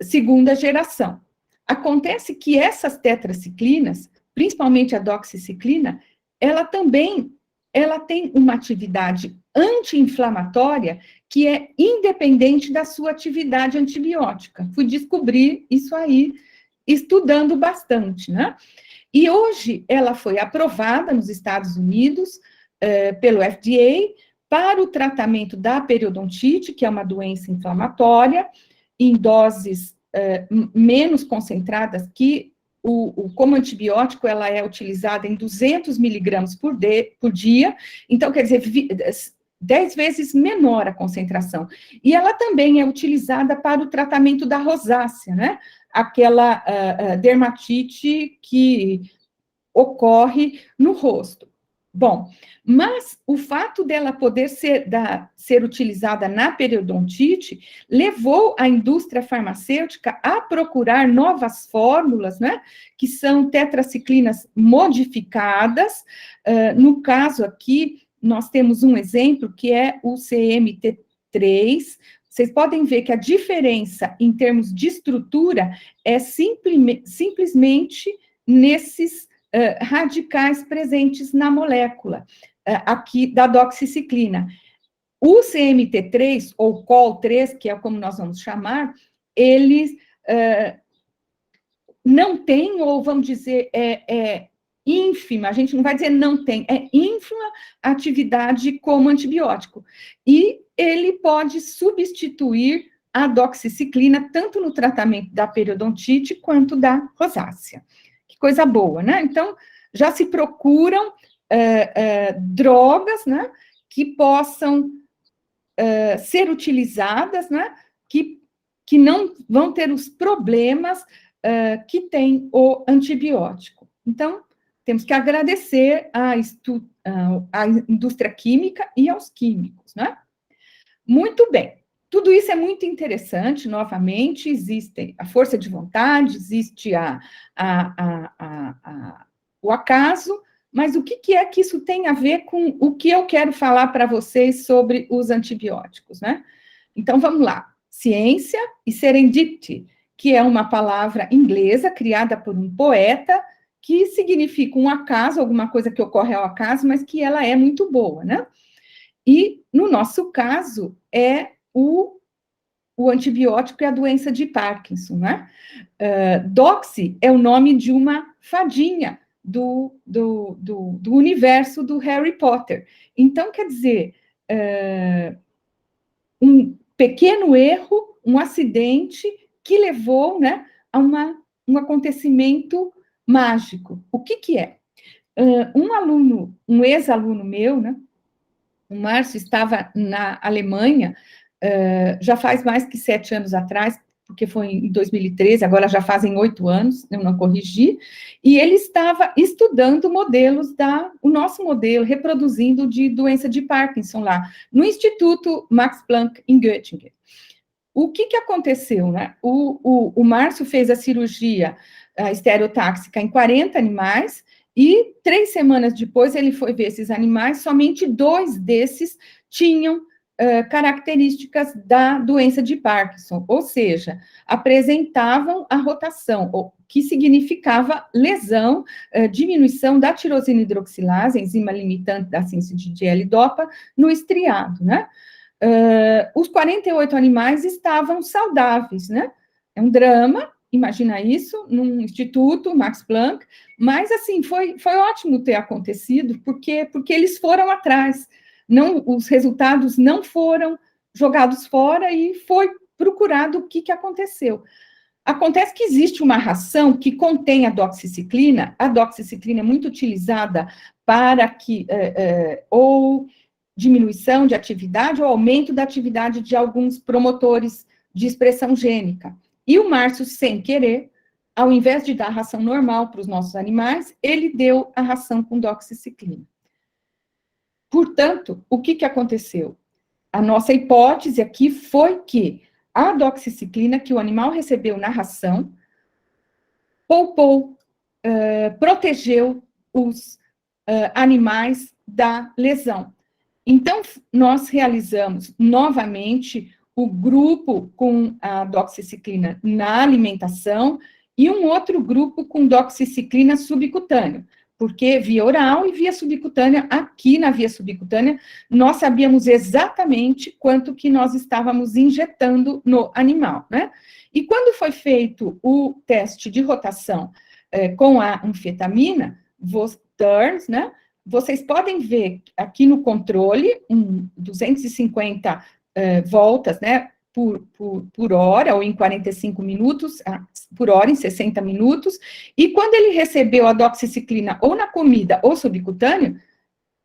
segunda geração. Acontece que essas tetraciclinas, principalmente a doxiciclina, ela tem uma atividade anti-inflamatória que é independente da sua atividade antibiótica. Fui descobrir isso aí estudando bastante, né? E hoje ela foi aprovada nos Estados Unidos pelo FDA para o tratamento da periodontite, que é uma doença inflamatória, em doses menos concentradas que como antibiótico, ela é utilizada em 200 miligramas por dia, então, quer dizer, 10 vezes menor a concentração. E ela também é utilizada para o tratamento da rosácea, né? Aquela dermatite que ocorre no rosto. Bom, mas o fato dela poder ser utilizada na periodontite levou a indústria farmacêutica a procurar novas fórmulas, né, que são tetraciclinas modificadas. No caso aqui, nós temos um exemplo que é o CMT3. Vocês podem ver que a diferença em termos de estrutura é simplesmente nesses radicais presentes na molécula aqui da doxiciclina. O CMT3, ou COL3, que é como nós vamos chamar, eles não tem, ou vamos dizer, ínfima, a gente não vai dizer não tem, é ínfima atividade como antibiótico. E ele pode substituir a doxiciclina tanto no tratamento da periodontite quanto da rosácea. Coisa boa, né? Então, já se procuram drogas, né, que possam ser utilizadas, né, que não vão ter os problemas que tem o antibiótico. Então, temos que agradecer à indústria química e aos químicos, né? Muito bem. Tudo isso é muito interessante, novamente, existe a força de vontade, existe o acaso, mas o que é que isso tem a ver com o que eu quero falar para vocês sobre os antibióticos, né? Então, vamos lá. Ciência e serendipity, que é uma palavra inglesa criada por um poeta que significa um acaso, alguma coisa que ocorre ao acaso, mas que ela é muito boa, né? E, no nosso caso, é o antibiótico e a doença de Parkinson, né? Doxy é o nome de uma fadinha do universo do Harry Potter. Então, quer dizer, um pequeno erro, um acidente que levou, né, a um acontecimento mágico. O que é? Um ex-aluno meu, né, o Márcio, estava na Alemanha, já faz mais que 7 anos atrás, porque foi em 2013, agora já fazem 8 anos, eu não corrigi, e ele estava estudando modelos o nosso modelo, reproduzindo de doença de Parkinson lá, no Instituto Max Planck, em Göttingen. O que aconteceu, né? O Márcio fez a cirurgia estereotáxica em 40 animais, e 3 semanas depois ele foi ver esses animais, somente 2 desses tinham características da doença de Parkinson, ou seja, apresentavam a rotação, o que significava lesão, diminuição da tirosina hidroxilase, enzima limitante da síntese de L-dopa, no estriado, né? Os 48 animais estavam saudáveis, né? É um drama, imagina isso, num instituto, Max Planck, mas, assim, foi ótimo ter acontecido, porque eles foram atrás, os resultados não foram jogados fora e foi procurado o que aconteceu. Acontece que existe uma ração que contém a doxiciclina é muito utilizada para que, ou diminuição de atividade ou aumento da atividade de alguns promotores de expressão gênica. E o Márcio, sem querer, ao invés de dar a ração normal para os nossos animais, ele deu a ração com doxiciclina. Portanto, o que aconteceu? A nossa hipótese aqui foi que a doxiciclina que o animal recebeu na ração protegeu os animais da lesão. Então, nós realizamos novamente o grupo com a doxiciclina na alimentação e um outro grupo com doxiciclina subcutânea, porque via oral e via subcutânea, aqui na via subcutânea, nós sabíamos exatamente quanto que nós estávamos injetando no animal, né? E quando foi feito o teste de rotação com a anfetamina, TERNS, né? Vocês podem ver aqui no controle, 250 voltas, né, por hora, ou em 45 minutos, por hora, em 60 minutos, e quando ele recebeu a doxiciclina ou na comida ou subcutânea,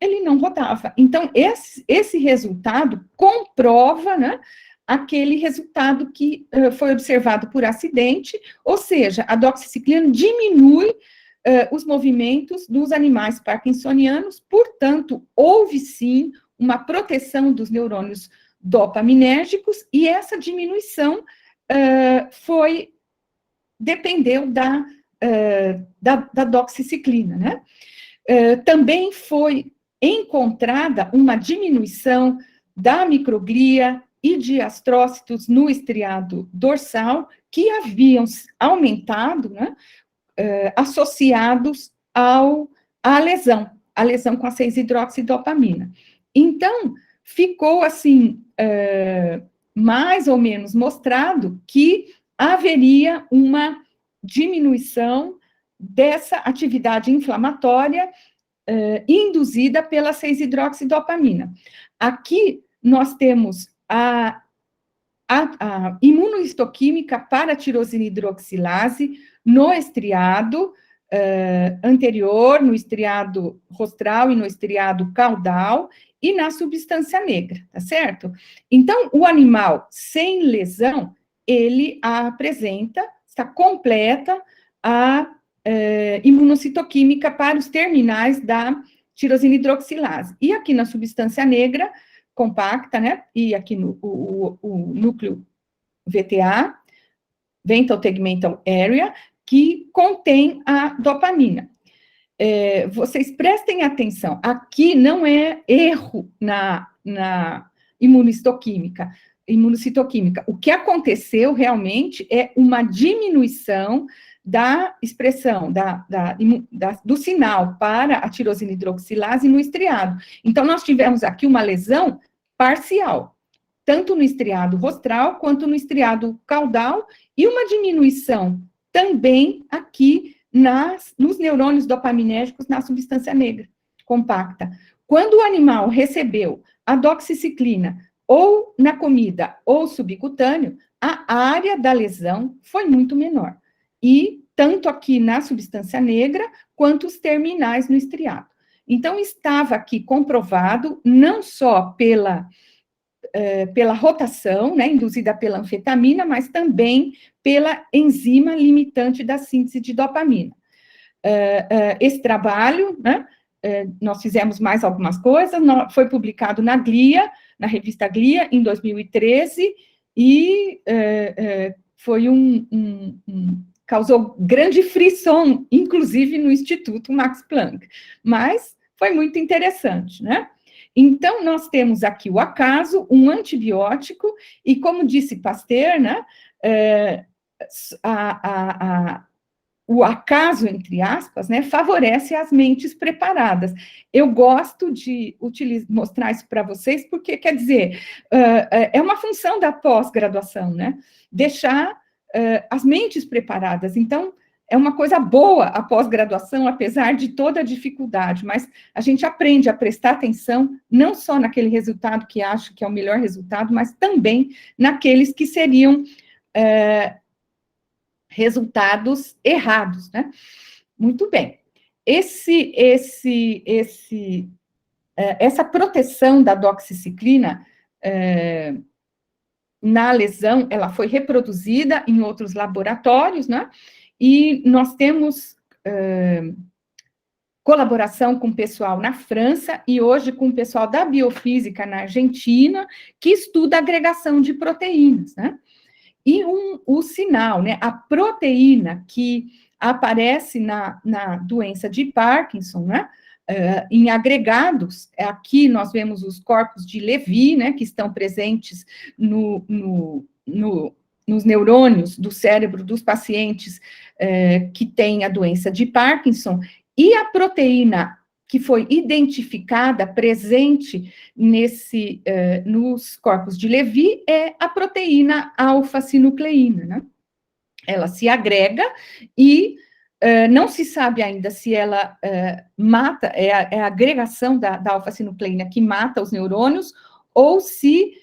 ele não rodava. Então, esse resultado comprova, né, aquele resultado que foi observado por acidente, ou seja, a doxiciclina diminui os movimentos dos animais parkinsonianos, portanto, houve sim uma proteção dos neurônios dopaminérgicos, e essa diminuição dependeu da doxiciclina, né? Também foi encontrada uma diminuição da microglia e de astrócitos no estriado dorsal, que haviam aumentado, né, associados à lesão com a 6-hidroxidopamina. Então, ficou, assim, mais ou menos mostrado que haveria uma diminuição dessa atividade inflamatória induzida pela 6-hidroxidopamina. Aqui, nós temos a imunohistoquímica para a tirosina hidroxilase no estriado anterior, no estriado rostral e no estriado caudal, e na substância negra, tá certo? Então, o animal sem lesão, ele apresenta, está completa a imunocitoquímica para os terminais da tirosina hidroxilase. E aqui na substância negra, compacta, né, e aqui o núcleo VTA, Ventral Tegmental Area, que contém a dopamina. Vocês prestem atenção, aqui não é erro na imunohistoquímica. imunocitoquímica. O que aconteceu realmente é uma diminuição da expressão do sinal para a tirosina hidroxilase no estriado. Então, nós tivemos aqui uma lesão parcial, tanto no estriado rostral quanto no estriado caudal, e uma diminuição também aqui nos neurônios dopaminérgicos na substância negra compacta. Quando o animal recebeu a doxiciclina ou na comida ou subcutâneo, a área da lesão foi muito menor. E tanto aqui na substância negra, quanto os terminais no estriado. Então, estava aqui comprovado, não só pela rotação, né, induzida pela anfetamina, mas também pela enzima limitante da síntese de dopamina. Esse trabalho, né, nós fizemos mais algumas coisas, foi publicado na GLIA, na revista GLIA, em 2013, e foi causou grande frisson, inclusive no Instituto Max Planck, mas foi muito interessante, né? Então, nós temos aqui o acaso, um antibiótico, e como disse Pasteur, né, o acaso, entre aspas, né, favorece as mentes preparadas. Eu gosto de mostrar isso para vocês, porque, quer dizer, é uma função da pós-graduação, né, deixar as mentes preparadas. Então, é uma coisa boa a pós-graduação, apesar de toda a dificuldade, mas a gente aprende a prestar atenção, não só naquele resultado que acha que é o melhor resultado, mas também naqueles que seriam resultados errados, né? Muito bem. Essa proteção da doxiciclina na lesão, ela foi reproduzida em outros laboratórios, né? E nós temos colaboração com o pessoal na França e hoje com o pessoal da biofísica na Argentina, que estuda a agregação de proteínas, né? E o sinal, né, a proteína que aparece na doença de Parkinson, né, em agregados, aqui nós vemos os corpos de Levy, né, que estão presentes nos neurônios do cérebro dos pacientes que têm a doença de Parkinson, e a proteína que foi identificada, presente nos corpos de Levy, é a proteína alfa-sinucleína, né? Ela se agrega e não se sabe ainda se ela mata, é a agregação da alfa-sinucleína que mata os neurônios, ou se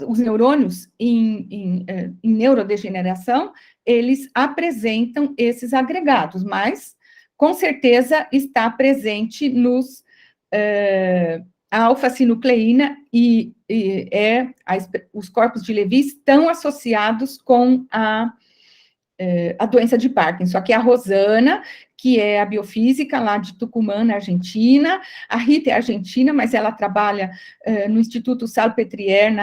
os neurônios em neurodegeneração, eles apresentam esses agregados, mas com certeza está presente a alfa-sinucleína e os corpos de Levy estão associados com a doença de Parkinson. Aqui é a Rosana, que é a biofísica lá de Tucumã, na Argentina. A Rita é argentina, mas ela trabalha no Instituto Salpêtrière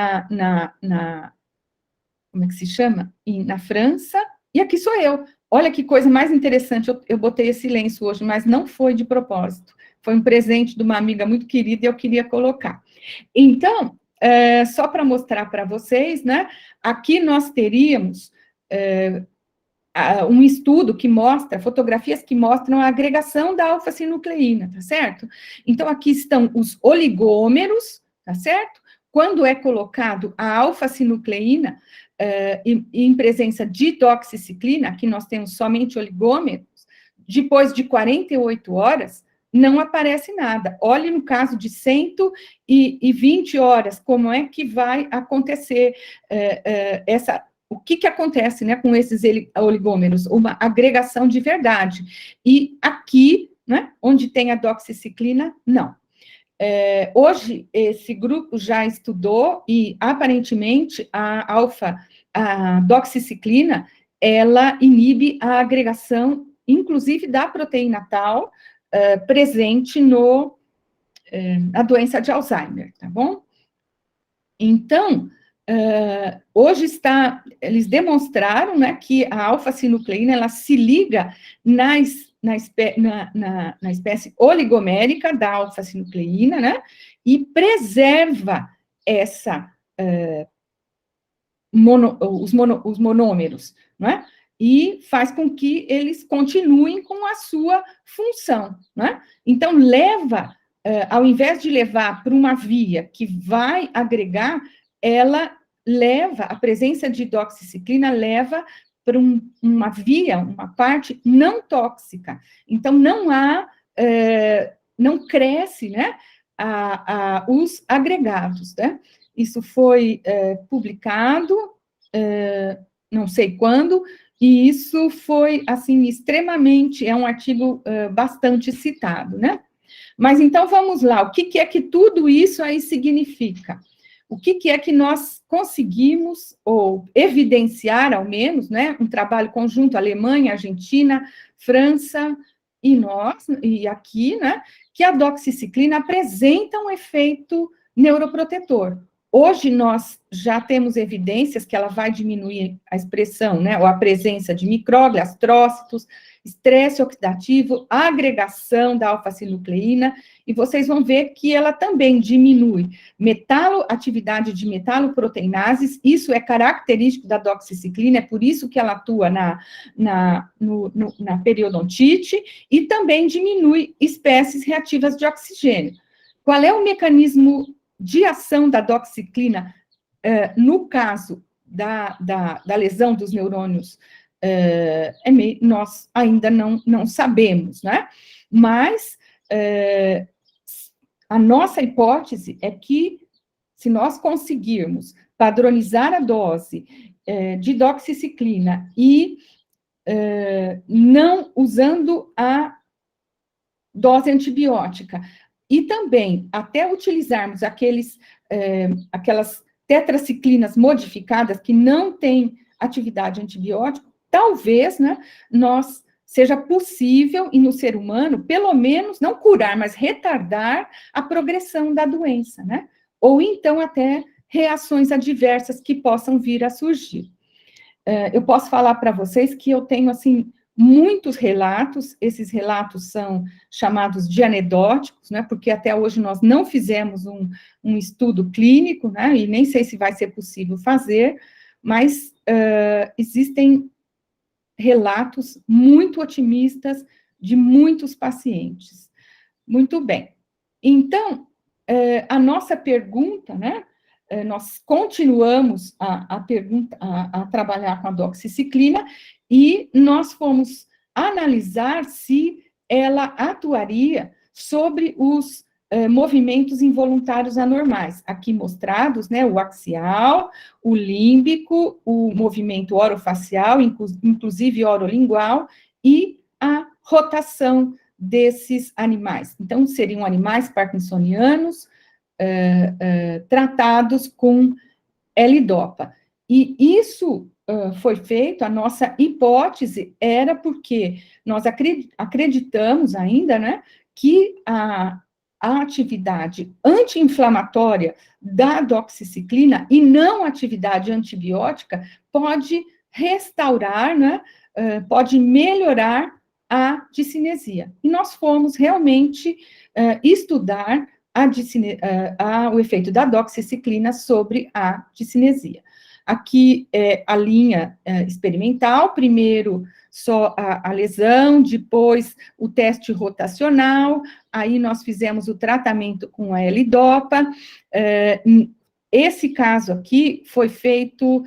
como é que se chama? Na França. E aqui sou eu. Olha que coisa mais interessante, eu botei esse lenço hoje, mas não foi de propósito. Foi um presente de uma amiga muito querida e eu queria colocar. Então, só para mostrar para vocês, né? Aqui nós teríamos um estudo que mostra, fotografias que mostram a agregação da alfa-sinucleína, tá certo? Então, aqui estão os oligômeros, tá certo? Quando é colocado a alfa-sinucleína em presença de doxiciclina, aqui nós temos somente oligômeros, depois de 48 horas, não aparece nada. Olhe no caso de 120 horas, como é que vai acontecer o que acontece, né, com esses oligômeros? Uma agregação de verdade. E aqui, né, onde tem a doxiciclina, não. Hoje, esse grupo já estudou e, aparentemente, a doxiciclina, ela inibe a agregação, inclusive, da proteína tau presente na doença de Alzheimer, tá bom? Então, hoje eles demonstraram, né, que a alfa-sinucleína, ela se liga na espécie oligomérica da alfa-sinucleína, né, e preserva essa os monômeros, não é? E faz com que eles continuem com a sua função, não é? Então, ao invés de levar para uma via que vai agregar, a presença de doxiciclina leva para uma via, uma parte não tóxica. Então, não cresce, né, os agregados, né? Isso foi publicado, não sei quando, e isso foi, assim, extremamente, é um artigo bastante citado, né? Mas, então, vamos lá, o que é que tudo isso aí significa? O que é que nós conseguimos, ou evidenciar, ao menos, né, um trabalho conjunto, Alemanha, Argentina, França, e nós, e aqui, né, que a doxiciclina apresenta um efeito neuroprotetor. Hoje, nós já temos evidências que ela vai diminuir a expressão, né, ou a presença de micróglias, astrócitos, estresse oxidativo, agregação da alfa-sinucleína, e vocês vão ver que ela também diminui atividade de metaloproteinases, isso é característico da doxiciclina, é por isso que ela atua na periodontite, e também diminui espécies reativas de oxigênio. Qual é o mecanismo de ação da doxiciclina no caso da lesão dos neurônios? Nós ainda não sabemos, né? Mas a nossa hipótese é que, se nós conseguirmos padronizar a dose de doxiciclina e não usando a dose antibiótica, e também até utilizarmos aquelas tetraciclinas modificadas que não têm atividade antibiótica, talvez, né, seja possível, e no ser humano, pelo menos, não curar, mas retardar a progressão da doença, né? Ou então até reações adversas que possam vir a surgir. Eu posso falar para vocês que eu tenho, assim, muitos relatos, esses relatos são chamados de anedóticos, né, porque até hoje nós não fizemos um estudo clínico, né, e nem sei se vai ser possível fazer, mas existem relatos muito otimistas de muitos pacientes. Muito bem. Então, a nossa pergunta, né, nós continuamos a trabalhar com a doxiciclina e nós fomos analisar se ela atuaria sobre os movimentos involuntários anormais, aqui mostrados, né, o axial, o límbico, o movimento orofacial, inclusive orolingual, e a rotação desses animais. Então, seriam animais parkinsonianos tratados com L-Dopa. E isso foi feito, a nossa hipótese era porque nós acreditamos ainda, né, que a atividade anti-inflamatória da doxiciclina e não a atividade antibiótica pode restaurar, né, pode melhorar a discinesia. E nós fomos realmente estudar o efeito da doxiciclina sobre a discinesia. Aqui é a linha experimental, primeiro só a lesão, depois o teste rotacional, aí nós fizemos o tratamento com a L-Dopa. Esse caso aqui foi feito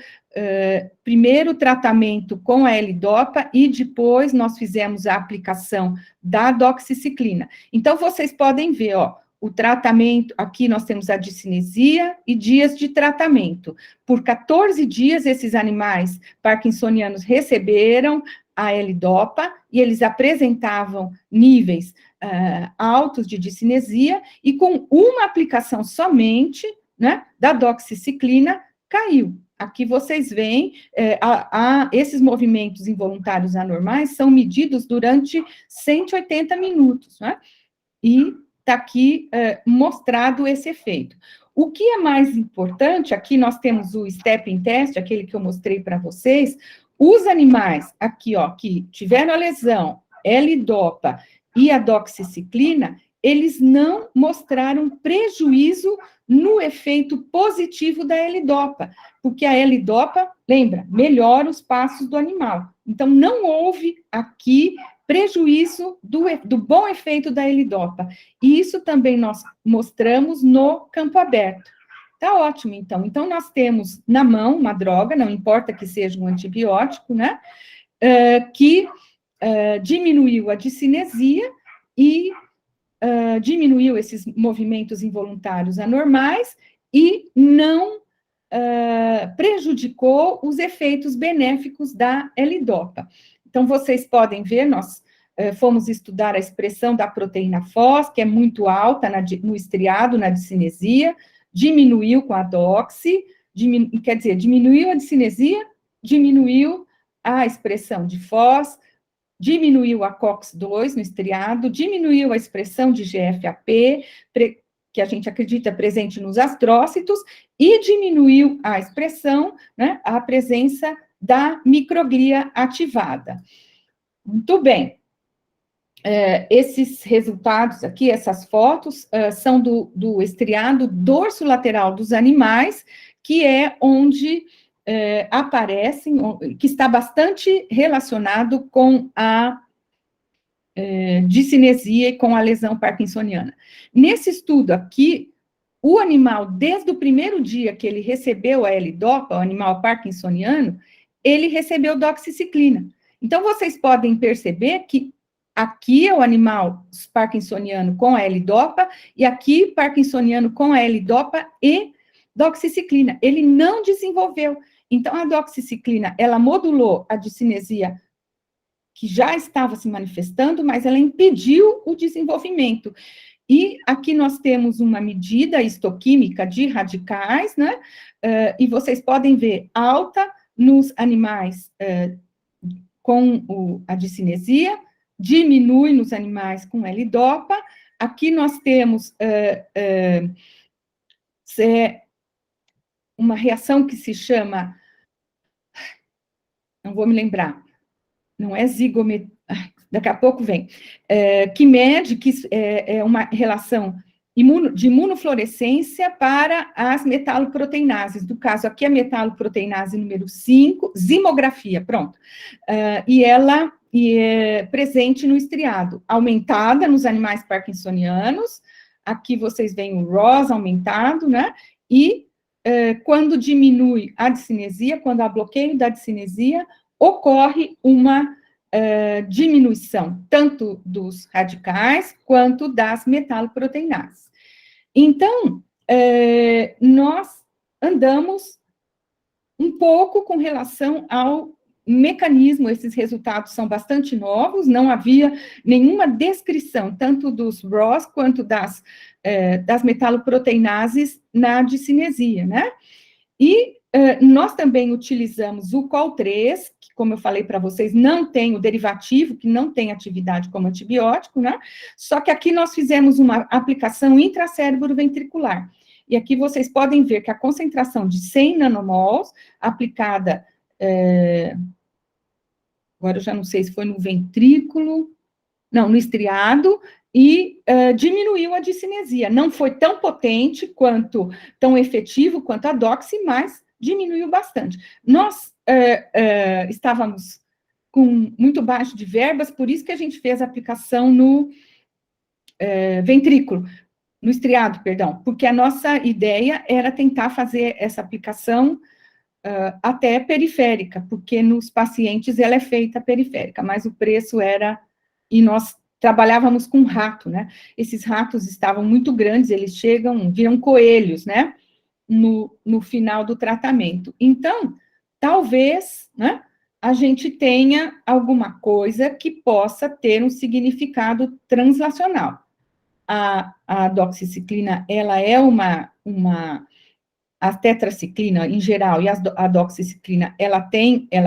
primeiro o tratamento com a L-Dopa e depois nós fizemos a aplicação da doxiciclina. Então, vocês podem ver, ó, o tratamento, aqui nós temos a discinesia e dias de tratamento. Por 14 dias, esses animais parkinsonianos receberam a L-Dopa e eles apresentavam níveis altos de discinesia e com uma aplicação somente, né, da doxiciclina, caiu. Aqui vocês veem, esses movimentos involuntários anormais são medidos durante 180 minutos, né? E está aqui mostrado esse efeito. O que é mais importante, aqui nós temos o stepping test, aquele que eu mostrei para vocês, os animais aqui, ó, que tiveram a lesão, L-Dopa e a doxiciclina, eles não mostraram prejuízo no efeito positivo da L-Dopa, porque a L-Dopa, lembra, melhora os passos do animal. Então, não houve aqui prejuízo do bom efeito da L-Dopa. E isso também nós mostramos no campo aberto. Tá ótimo, então. Então, nós temos na mão uma droga, não importa que seja um antibiótico, né, que diminuiu a discinesia e diminuiu esses movimentos involuntários anormais e não prejudicou os efeitos benéficos da L-Dopa. Então, vocês podem ver, nós fomos estudar a expressão da proteína FOS, que é muito alta no estriado, na discinesia, diminuiu com a doxi, quer dizer, diminuiu a discinesia, diminuiu a expressão de FOS, diminuiu a COX-2 no estriado, diminuiu a expressão de GFAP, que a gente acredita presente nos astrócitos, e diminuiu a expressão, né, a presença da microglia ativada. Muito bem. Esses resultados aqui, essas fotos, são do estriado dorsolateral dos animais, que é onde aparecem, que está bastante relacionado com a discinesia e com a lesão parkinsoniana. Nesse estudo aqui, o animal, desde o primeiro dia que ele recebeu a L-Dopa, o animal parkinsoniano, ele recebeu doxiciclina. Então, vocês podem perceber que aqui é o animal parkinsoniano com a L-Dopa, e aqui parkinsoniano com a L-Dopa e doxiciclina. Ele não desenvolveu. Então, a doxiciclina, ela modulou a discinesia que já estava se manifestando, mas ela impediu o desenvolvimento. E aqui nós temos uma medida histoquímica de radicais, né? E vocês podem ver alta nos animais com a discinesia, diminui nos animais com L-Dopa. Aqui nós temos uma reação que se chama, não vou me lembrar, não é zigometria, daqui a pouco vem, que mede, que é uma relação de imunofluorescência para as metaloproteinases, no caso aqui a metaloproteinase número 5, zimografia, pronto, e ela é presente no estriado, aumentada nos animais parkinsonianos, aqui vocês veem o ROS aumentado, né, e quando diminui a discinesia, quando há bloqueio da discinesia, ocorre uma diminuição, tanto dos radicais, quanto das metaloproteinases. Então, nós andamos um pouco com relação ao mecanismo, esses resultados são bastante novos, não havia nenhuma descrição, tanto dos ROS, quanto das metaloproteinases na discinesia, né? E nós também utilizamos o COL3, que, como eu falei para vocês, não tem o derivativo, que não tem atividade como antibiótico, né? Só que aqui nós fizemos uma aplicação intracérebro ventricular. E aqui vocês podem ver que a concentração de 100 nanomols, aplicada, agora eu já não sei se foi no ventrículo, não, no estriado, e diminuiu a discinesia. Não foi tão potente quanto, tão efetivo quanto a doxi, mas diminuiu bastante. Nós estávamos com muito baixo de verbas, por isso que a gente fez a aplicação no ventrículo, no estriado, perdão, porque a nossa ideia era tentar fazer essa aplicação até periférica, porque nos pacientes ela é feita periférica, mas o preço era, e nós trabalhávamos com rato, né? Esses ratos estavam muito grandes, eles viram coelhos, né? No final do tratamento. Então, talvez, né, a gente tenha alguma coisa que possa ter um significado translacional. A doxiciclina, ela é a tetraciclina, em geral, e a doxiciclina, ela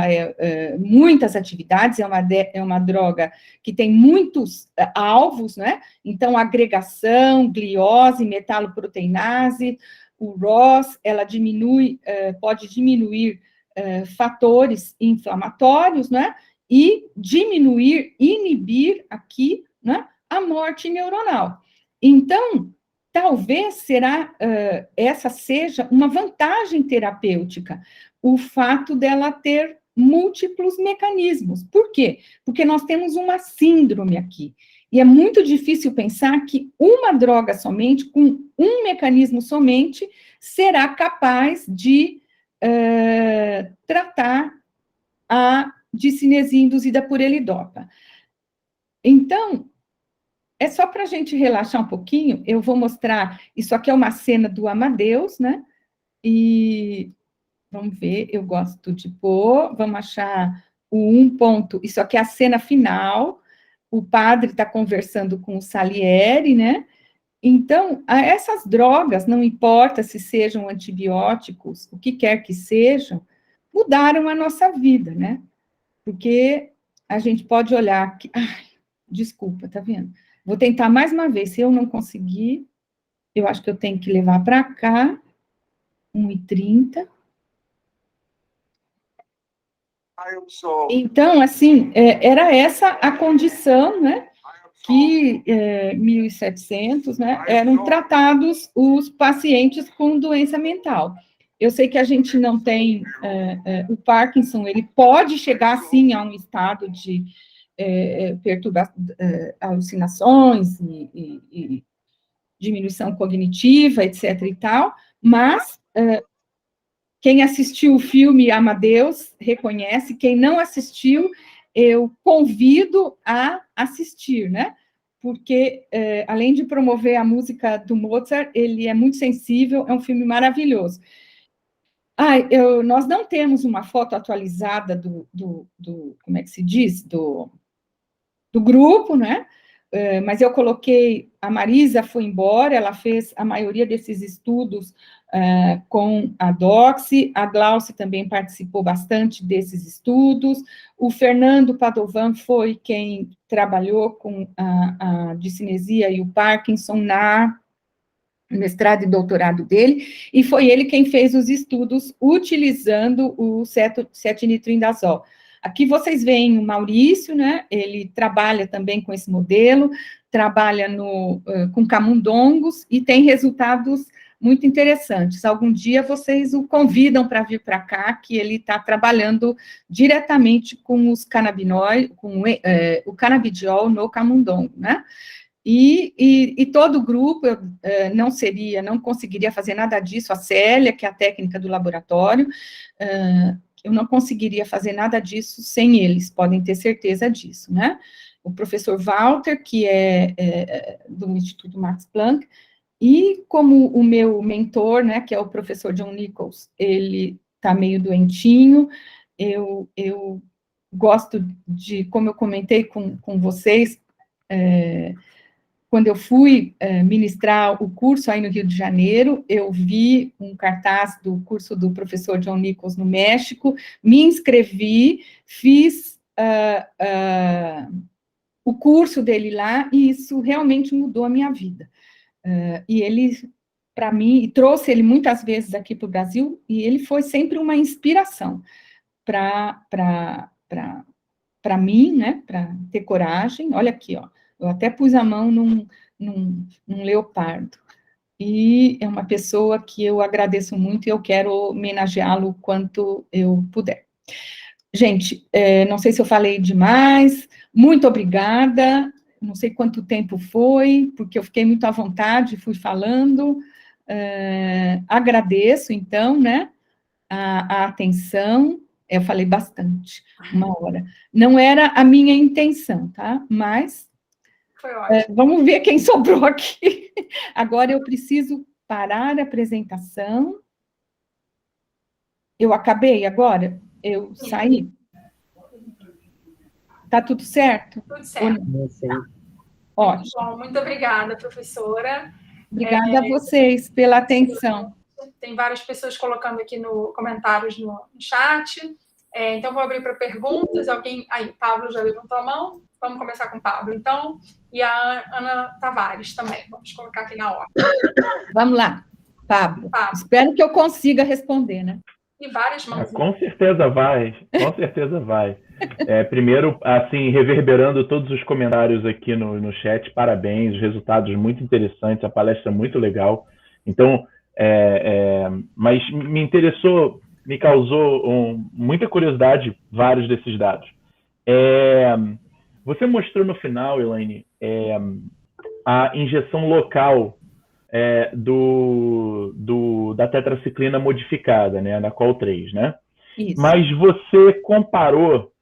é muitas atividades, é uma droga que tem muitos alvos, né? Então, agregação, gliose, metaloproteinase, o ROS, ela pode diminuir fatores inflamatórios, né? E inibir aqui, né, a morte neuronal. Então, talvez essa seja uma vantagem terapêutica, o fato dela ter múltiplos mecanismos. Por quê? Porque nós temos uma síndrome aqui. E é muito difícil pensar que uma droga somente, com um mecanismo somente, será capaz de tratar a discinesia induzida por helidopa. Então, é só para a gente relaxar um pouquinho, eu vou mostrar, isso aqui é uma cena do Amadeus, né? E vamos ver, eu gosto de pôr, vamos achar o 1 ponto, isso aqui é a cena final, o padre está conversando com o Salieri, né? Então, essas drogas, não importa se sejam antibióticos, o que quer que sejam, mudaram a nossa vida, né? Porque a gente pode olhar aqui, desculpa, tá vendo? Vou tentar mais uma vez, se eu não conseguir, eu acho que eu tenho que levar para cá, 1h30. Então, assim, era essa a condição, né, que 1700, né, eram tratados os pacientes com doença mental. Eu sei que a gente não tem, o Parkinson, ele pode chegar, sim, a um estado de alucinações e diminuição cognitiva, etc. e tal, mas quem assistiu o filme Amadeus reconhece, quem não assistiu, eu convido a assistir, né? Porque, além de promover a música do Mozart, ele é muito sensível, é um filme maravilhoso. Nós não temos uma foto atualizada como é que se diz? Do grupo, né? Mas eu coloquei, a Marisa foi embora, ela fez a maioria desses estudos com a Doxy, a Glauce também participou bastante desses estudos, o Fernando Padovan foi quem trabalhou com a discinesia e o Parkinson na mestrado e doutorado dele, e foi ele quem fez os estudos utilizando o 7-nitroindazol. Aqui vocês veem o Maurício, né, ele trabalha também com esse modelo, trabalha com camundongos e tem resultados muito interessantes. Algum dia vocês o convidam para vir para cá, que ele está trabalhando diretamente com os canabinoides, com o canabidiol no camundongo, né? E todo o grupo, não conseguiria fazer nada disso, a Célia, que é a técnica do laboratório, eu não conseguiria fazer nada disso sem eles, podem ter certeza disso, né? O professor Walter, que é do Instituto Max Planck, e como o meu mentor, né, que é o professor John Nichols, ele está meio doentinho, eu gosto de, como eu comentei com vocês, quando eu fui ministrar o curso aí no Rio de Janeiro, eu vi um cartaz do curso do professor John Nichols no México, me inscrevi, fiz o curso dele lá, e isso realmente mudou a minha vida. E ele, para mim, e trouxe ele muitas vezes aqui para o Brasil, e ele foi sempre uma inspiração para mim, né, para ter coragem. Olha aqui, ó. Eu até pus a mão num leopardo. E é uma pessoa que eu agradeço muito e eu quero homenageá-lo o quanto eu puder. Gente, não sei se eu falei demais, muito obrigada, não sei quanto tempo foi, porque eu fiquei muito à vontade, fui falando, agradeço, então, né, a atenção, eu falei bastante, 1 hora. Não era a minha intenção, tá? Mas vamos ver quem sobrou aqui. Agora eu preciso parar a apresentação. Eu acabei agora? Eu saí? Tá tudo certo? Tudo certo. Ótimo. Bom, muito obrigada, professora. Obrigada a vocês pela atenção. Tem várias pessoas colocando aqui comentários no chat. Então, vou abrir para perguntas. Alguém... Aí, Pablo já levantou a mão. Vamos começar com o Pablo, então. E a Ana Tavares também. Vamos colocar aqui na ordem. Vamos lá, Pablo. Espero que eu consiga responder, né? E várias mãos. Com certeza vai, com certeza vai. Primeiro, assim, reverberando todos os comentários aqui no chat, parabéns, os resultados muito interessantes, a palestra muito legal. Então, mas me interessou, me causou muita curiosidade vários desses dados. Você mostrou no final, Elaine, a injeção local da tetraciclina modificada, né, na Col3, né? Isso. Mas você comparou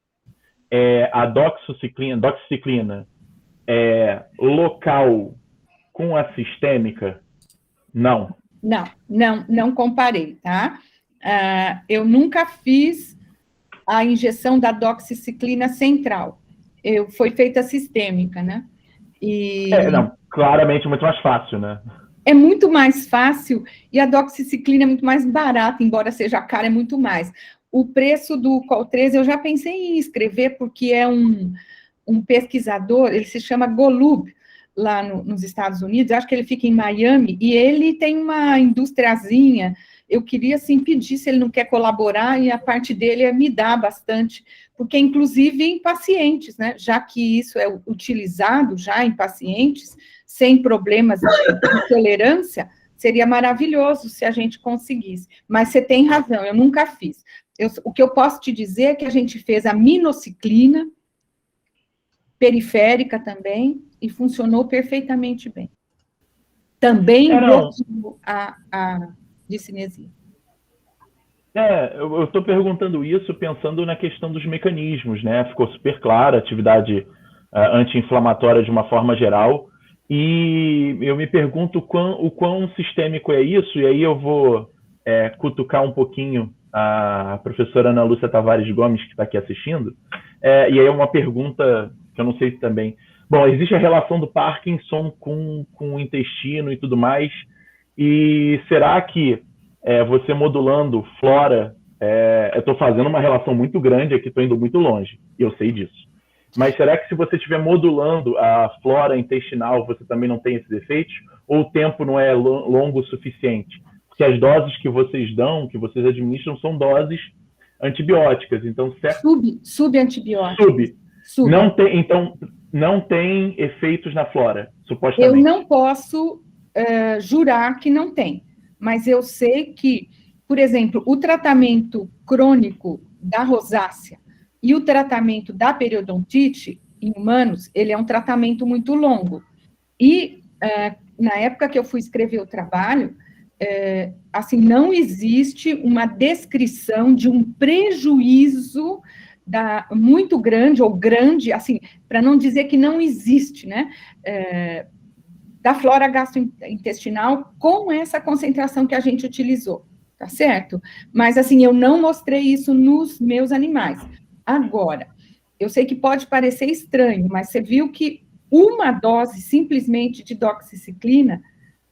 a doxiciclina local com a sistêmica? Não. Não comparei, tá? Eu nunca fiz a injeção da doxiciclina central. Foi feita sistêmica, né? Claramente muito mais fácil, né? É muito mais fácil e a doxiciclina é muito mais barata, embora seja cara, é muito mais. O preço do Col3 eu já pensei em escrever, porque é um pesquisador, ele se chama Golub, lá nos Estados Unidos, acho que ele fica em Miami, e ele tem uma indústriazinha. Eu queria, assim, pedir se ele não quer colaborar, e a parte dele é me dar bastante, porque, inclusive, em pacientes, né, já que isso é utilizado já em pacientes, sem problemas de intolerância, seria maravilhoso se a gente conseguisse. Mas você tem razão, eu nunca fiz. O que eu posso te dizer é que a gente fez a minociclina, periférica também, e funcionou perfeitamente bem. Também bloqueou a discinesia. Eu estou perguntando isso pensando na questão dos mecanismos, né? Ficou super clara a atividade anti-inflamatória de uma forma geral, e eu me pergunto o quão sistêmico é isso, e aí eu vou cutucar um pouquinho a professora Ana Lúcia Tavares Gomes, que está aqui assistindo, e aí é uma pergunta que eu não sei se também... Bom, existe a relação do Parkinson com o intestino e tudo mais, e será que você modulando flora... eu estou fazendo uma relação muito grande aqui, estou indo muito longe, e eu sei disso. Mas será que se você estiver modulando a flora intestinal, você também não tem esses efeitos? Ou o tempo não é longo o suficiente? Porque as doses que vocês dão, que vocês administram, são doses antibióticas. Então, Subantibióticas. Não tem, então, não tem efeitos na flora, supostamente. Eu não posso jurar que não tem, mas eu sei que, por exemplo, o tratamento crônico da rosácea e o tratamento da periodontite em humanos, ele é um tratamento muito longo. E, na época que eu fui escrever o trabalho, assim, não existe uma descrição de um prejuízo muito grande, ou grande, assim, para não dizer que não existe, né, da flora gastrointestinal com essa concentração que a gente utilizou, tá certo? Mas, assim, eu não mostrei isso nos meus animais. Agora, eu sei que pode parecer estranho, mas você viu que uma dose simplesmente de doxiciclina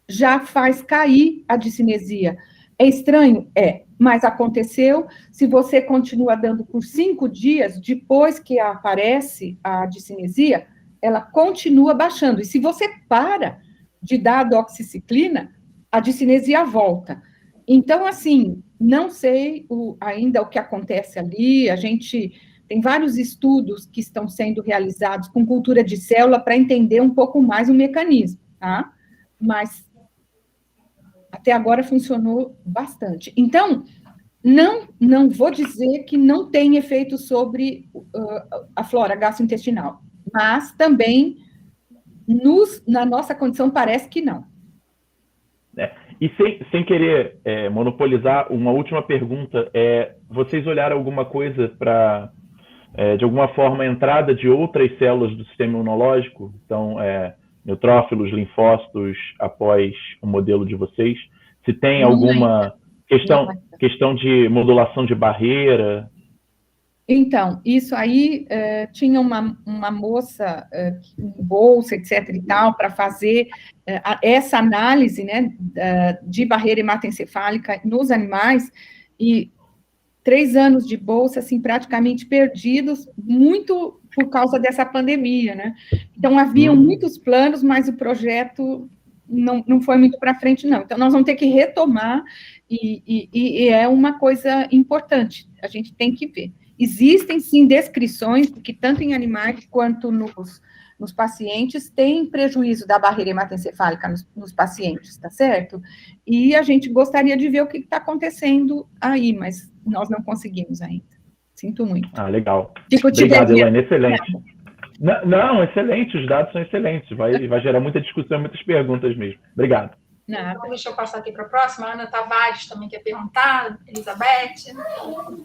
já faz cair a discinesia. É estranho? Mas aconteceu. Se você continua dando por 5 dias, depois que aparece a discinesia, ela continua baixando. E se você para de dar a doxiciclina, a discinesia volta. Então, assim, não sei ainda o que acontece ali, a gente tem vários estudos que estão sendo realizados com cultura de célula para entender um pouco mais o mecanismo, tá? Mas até agora funcionou bastante. Então, não vou dizer que não tem efeito sobre a flora gastrointestinal, mas também na nossa condição parece que não. E sem querer monopolizar, uma última pergunta, vocês olharam alguma coisa para, de alguma forma, a entrada de outras células do sistema imunológico? Então, neutrófilos, linfócitos, após o modelo de vocês? Se tem alguma questão de modulação de barreira? Então, isso aí, tinha uma moça em bolsa, etc. e tal, para fazer essa análise, né, de barreira hematoencefálica nos animais, e 3 anos de bolsa, assim, praticamente perdidos, muito por causa dessa pandemia, né? Então, haviam muitos planos, mas o projeto não foi muito para frente, não. Então, nós vamos ter que retomar, e é uma coisa importante, a gente tem que ver. existem, sim, descrições de que tanto em animais quanto nos pacientes tem prejuízo da barreira hematoencefálica nos pacientes, tá certo? E a gente gostaria de ver o que está acontecendo aí, mas nós não conseguimos ainda. Sinto muito. Ah, legal. Fico te Obrigado, devendo. Elaine, excelente. Não, excelente, os dados são excelentes. Vai gerar muita discussão, muitas perguntas mesmo. Obrigado. Nada. Então, deixa eu passar aqui para a próxima. A Ana Tavares também quer perguntar, Elizabeth.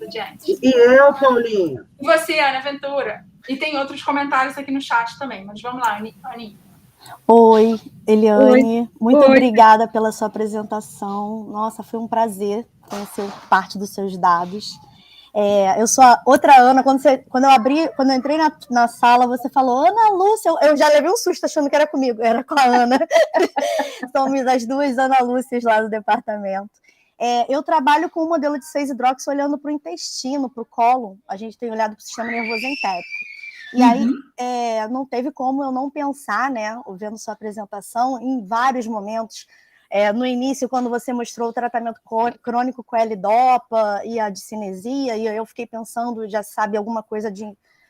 Adiante. E eu, Paulinho? E você, Ana Ventura? E tem outros comentários aqui no chat também, mas vamos lá, Aninha. Oi, Eliane. Oi. Muito Oi. obrigada pela sua apresentação. Nossa, foi um prazer conhecer parte dos seus dados. Eu sou a outra Ana. Quando eu entrei na sala, você falou, Ana Lúcia. Eu já levei um susto achando que era comigo, era com a Ana. Somos as duas Ana Lúcias lá do departamento. Eu trabalho com o modelo de 6-hidroxi olhando para o intestino, para o cólon. A gente tem olhado para o sistema nervoso entérico. E aí, não teve como eu não pensar, né, vendo sua apresentação, em vários momentos. No início, quando você mostrou o tratamento crônico com a L-Dopa e a discinesia, e eu fiquei pensando, já sabe alguma coisa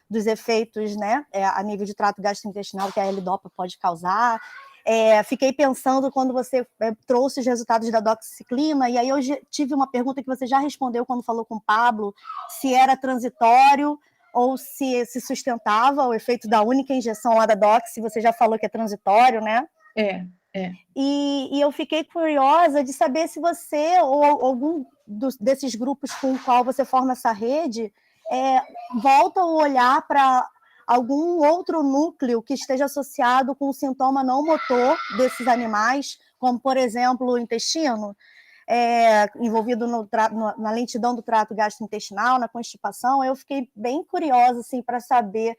dos efeitos, né, a nível de trato gastrointestinal que a L-Dopa pode causar. Fiquei pensando quando você trouxe os resultados da doxiciclina, e aí eu tive uma pergunta que você já respondeu quando falou com o Pablo, se era transitório ou se sustentava o efeito da única injeção lá da dox, você já falou que é transitório, né? E eu fiquei curiosa de saber se você ou algum desses grupos com o qual você forma essa rede volta o olhar para algum outro núcleo que esteja associado com o sintoma não motor desses animais, como, por exemplo, o intestino, envolvido na lentidão do trato gastrointestinal, na constipação. Eu fiquei bem curiosa assim, para saber,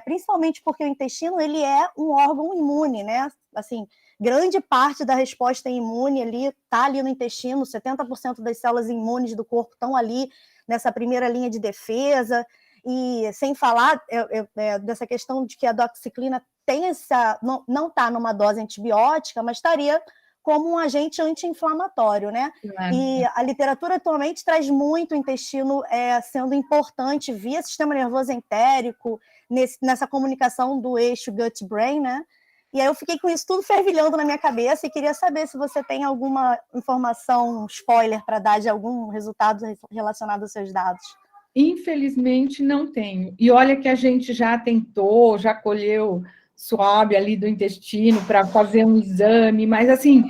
principalmente porque o intestino ele é um órgão imune, né? Assim, grande parte da resposta imune está ali no intestino, 70% das células imunes do corpo estão ali nessa primeira linha de defesa. E sem falar dessa questão de que a doxiciclina não está numa dose antibiótica, mas estaria como um agente anti-inflamatório, né? E a literatura atualmente traz muito o intestino sendo importante via sistema nervoso entérico, nessa comunicação do eixo gut-brain, né? E aí eu fiquei com isso tudo fervilhando na minha cabeça e queria saber se você tem alguma informação, spoiler, para dar de algum resultado relacionado aos seus dados. Infelizmente, não tenho. E olha que a gente já tentou, já colheu swab ali do intestino para fazer um exame, mas assim,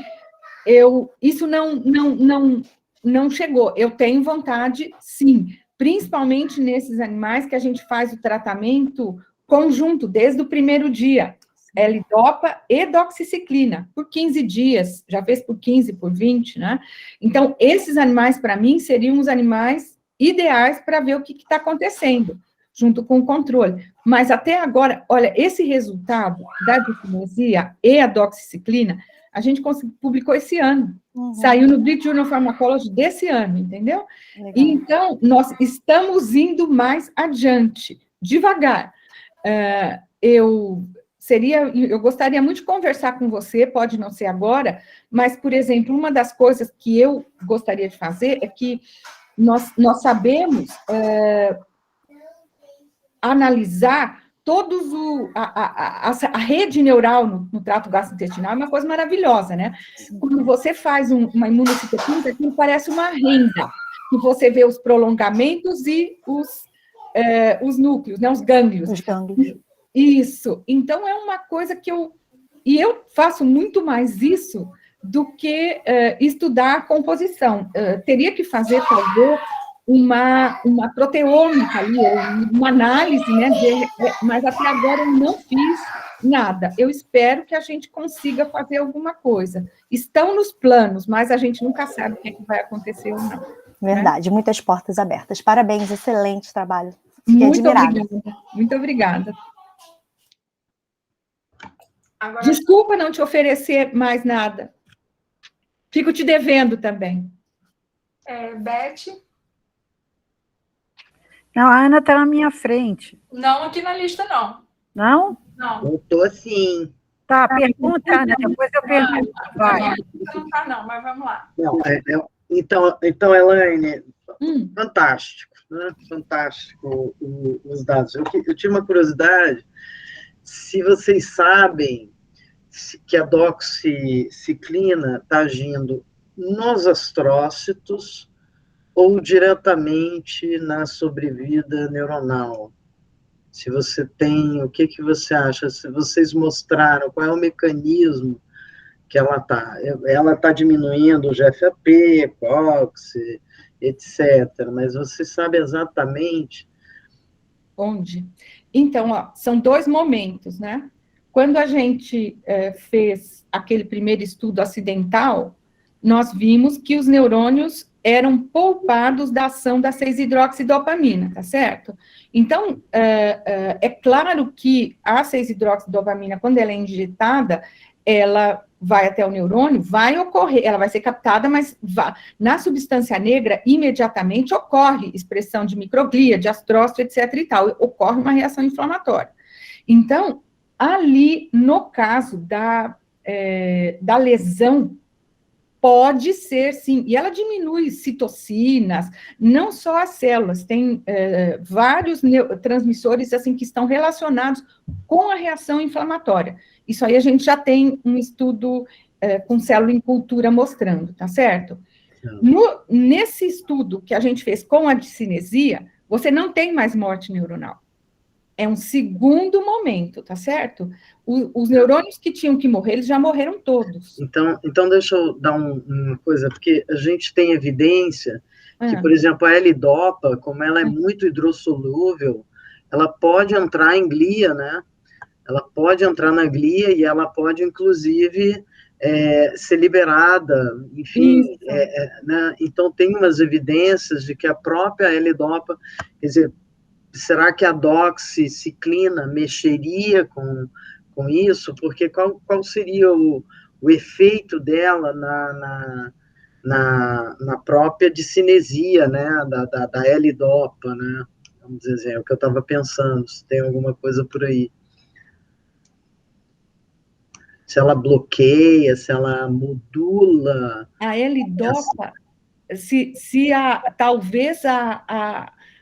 isso não chegou. Eu tenho vontade, sim, principalmente nesses animais que a gente faz o tratamento conjunto, desde o primeiro dia, L-Dopa e doxiciclina, por 15 dias, já fez por 15, por 20, né? Então, esses animais, para mim, seriam os animais ideais para ver o que está acontecendo, junto com o controle. Mas até agora, olha, esse resultado da discinesia e a doxiciclina, a gente publicou esse ano. Saiu no British Journal of Pharmacology desse ano, entendeu? E, então, nós estamos indo mais adiante, devagar. Eu gostaria muito de conversar com você, pode não ser agora, mas, por exemplo, uma das coisas que eu gostaria de fazer é que nós sabemos analisar a rede neural no trato gastrointestinal, é uma coisa maravilhosa, né? Quando você faz uma imunocitoquímica, aquilo parece uma renda, que você vê os prolongamentos e os núcleos, né? Os gânglios. Os gânglios. Isso. Então, é uma coisa que eu faço muito mais isso do que estudar a composição. Teria que fazer, talvez, uma proteômica ali, uma análise, né? Mas até agora eu não fiz nada. Eu espero que a gente consiga fazer alguma coisa. Estão nos planos, mas a gente nunca sabe o que vai acontecer ou não. Verdade, muitas portas abertas. Parabéns, excelente trabalho. Fiquei admirada. Muito obrigada. Agora... Desculpa não te oferecer mais nada. Fico te devendo também. Beth? Não, a Ana está na minha frente. Não aqui na lista, não. Não? Não. Eu estou sim. Tá, pergunta, Ana, depois eu pergunto. Vai. Não está, não, mas vamos lá. Não, então, Elaine, fantástico. né? Fantástico os dados. Eu tinha uma curiosidade, se vocês sabem que a doxiciclina está agindo nos astrócitos ou diretamente na sobrevida neuronal. Se você tem, o que você acha? Se vocês mostraram qual é o mecanismo que ela está diminuindo o GFAP, COX, etc. Mas você sabe exatamente onde? Então, ó, são 2 momentos, né? Quando a gente fez aquele primeiro estudo acidental, nós vimos que os neurônios eram poupados da ação da 6-hidroxidopamina, tá certo? Então, é claro que a 6-hidroxidopamina, quando ela é injetada, ela vai até o neurônio, vai ocorrer, ela vai ser captada, mas na substância negra, imediatamente ocorre expressão de microglia, de astrócito, etc. e tal, ocorre uma reação inflamatória. Então, ali, no caso da lesão, pode ser, sim, e ela diminui citocinas, não só as células, tem vários transmissores, assim, que estão relacionados com a reação inflamatória. Isso aí a gente já tem um estudo com célula em cultura mostrando, tá certo? Nesse estudo que a gente fez com a discinesia, você não tem mais morte neuronal. É um segundo momento, tá certo? Os neurônios que tinham que morrer, eles já morreram todos. Então deixa eu dar uma coisa, porque a gente tem evidência que, por exemplo, a L-Dopa, como ela é muito hidrossolúvel, ela pode entrar em glia, né? Ela pode entrar na glia e ela pode, inclusive, ser liberada, enfim, né? Então tem umas evidências de que a própria L-Dopa, quer dizer, será que a doxiciclina mexeria com isso? Porque qual seria o efeito dela na própria discinesia, né, da L-Dopa, né? Vamos dizer, é o que eu estava pensando, se tem alguma coisa por aí. Se ela bloqueia, se ela modula... A L-Dopa, talvez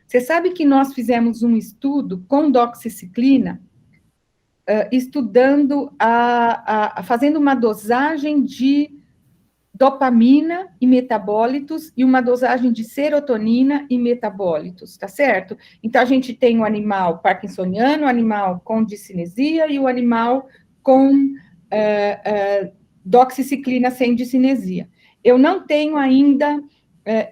Você sabe que nós fizemos um estudo com doxiciclina, estudando, fazendo uma dosagem de dopamina e metabólitos e uma dosagem de serotonina e metabólitos, tá certo? Então, a gente tem o animal parkinsoniano, o animal com discinesia e o animal com doxiciclina sem discinesia. Eu não tenho ainda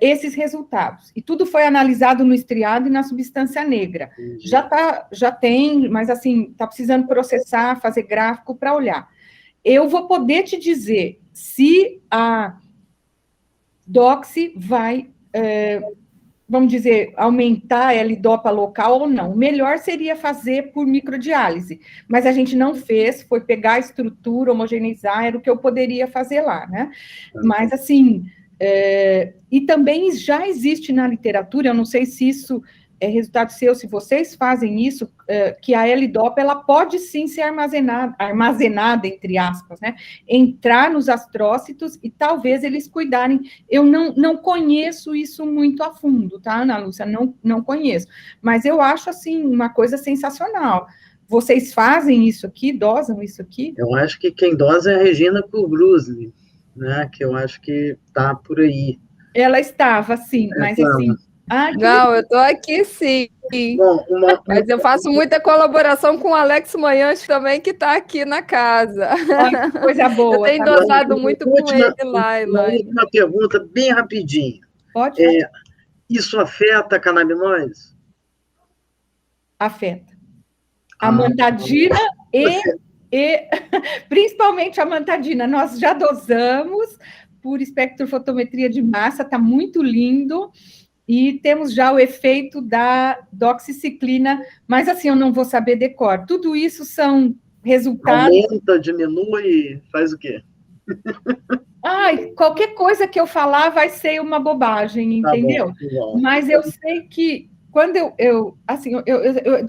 esses resultados. E tudo foi analisado no estriado e na substância negra. Já tem, mas assim, está precisando processar, fazer gráfico para olhar. Eu vou poder te dizer se a doxi vai, vamos dizer, aumentar a L-Dopa local ou não. O melhor seria fazer por microdiálise, mas a gente não fez, foi pegar a estrutura, homogeneizar, era o que eu poderia fazer lá, né? Mas, assim... e também já existe na literatura, eu não sei se isso é resultado seu, se vocês fazem isso, que a L-Dopa, ela pode sim ser armazenada, entre aspas, né? Entrar nos astrócitos e talvez eles cuidarem. Eu não conheço isso muito a fundo, tá, Ana Lúcia? Não conheço. Mas eu acho, assim, uma coisa sensacional. Vocês fazem isso aqui, dosam isso aqui? Eu acho que quem dosa é a Regina Kurbrusli, né, que eu acho que está por aí. Ela estava, sim, mas assim... Não, eu estou aqui, sim. Bom, mas eu faço muita colaboração com o Alex Manhães também, que está aqui na casa. Que coisa boa. Eu tenho dosado muito com ele lá, Elaine. Uma pergunta bem rapidinho. Pode. Isso afeta a canabinoides? Afeta. A amantadina e principalmente a amantadina. Nós já dosamos por espectrofotometria de massa, está muito lindo, e temos já o efeito da doxiciclina, mas assim, eu não vou saber decor. Tudo isso são resultados... Aumenta, diminui, faz o quê? Qualquer coisa que eu falar vai ser uma bobagem, entendeu? Tá bom. Mas eu sei que quando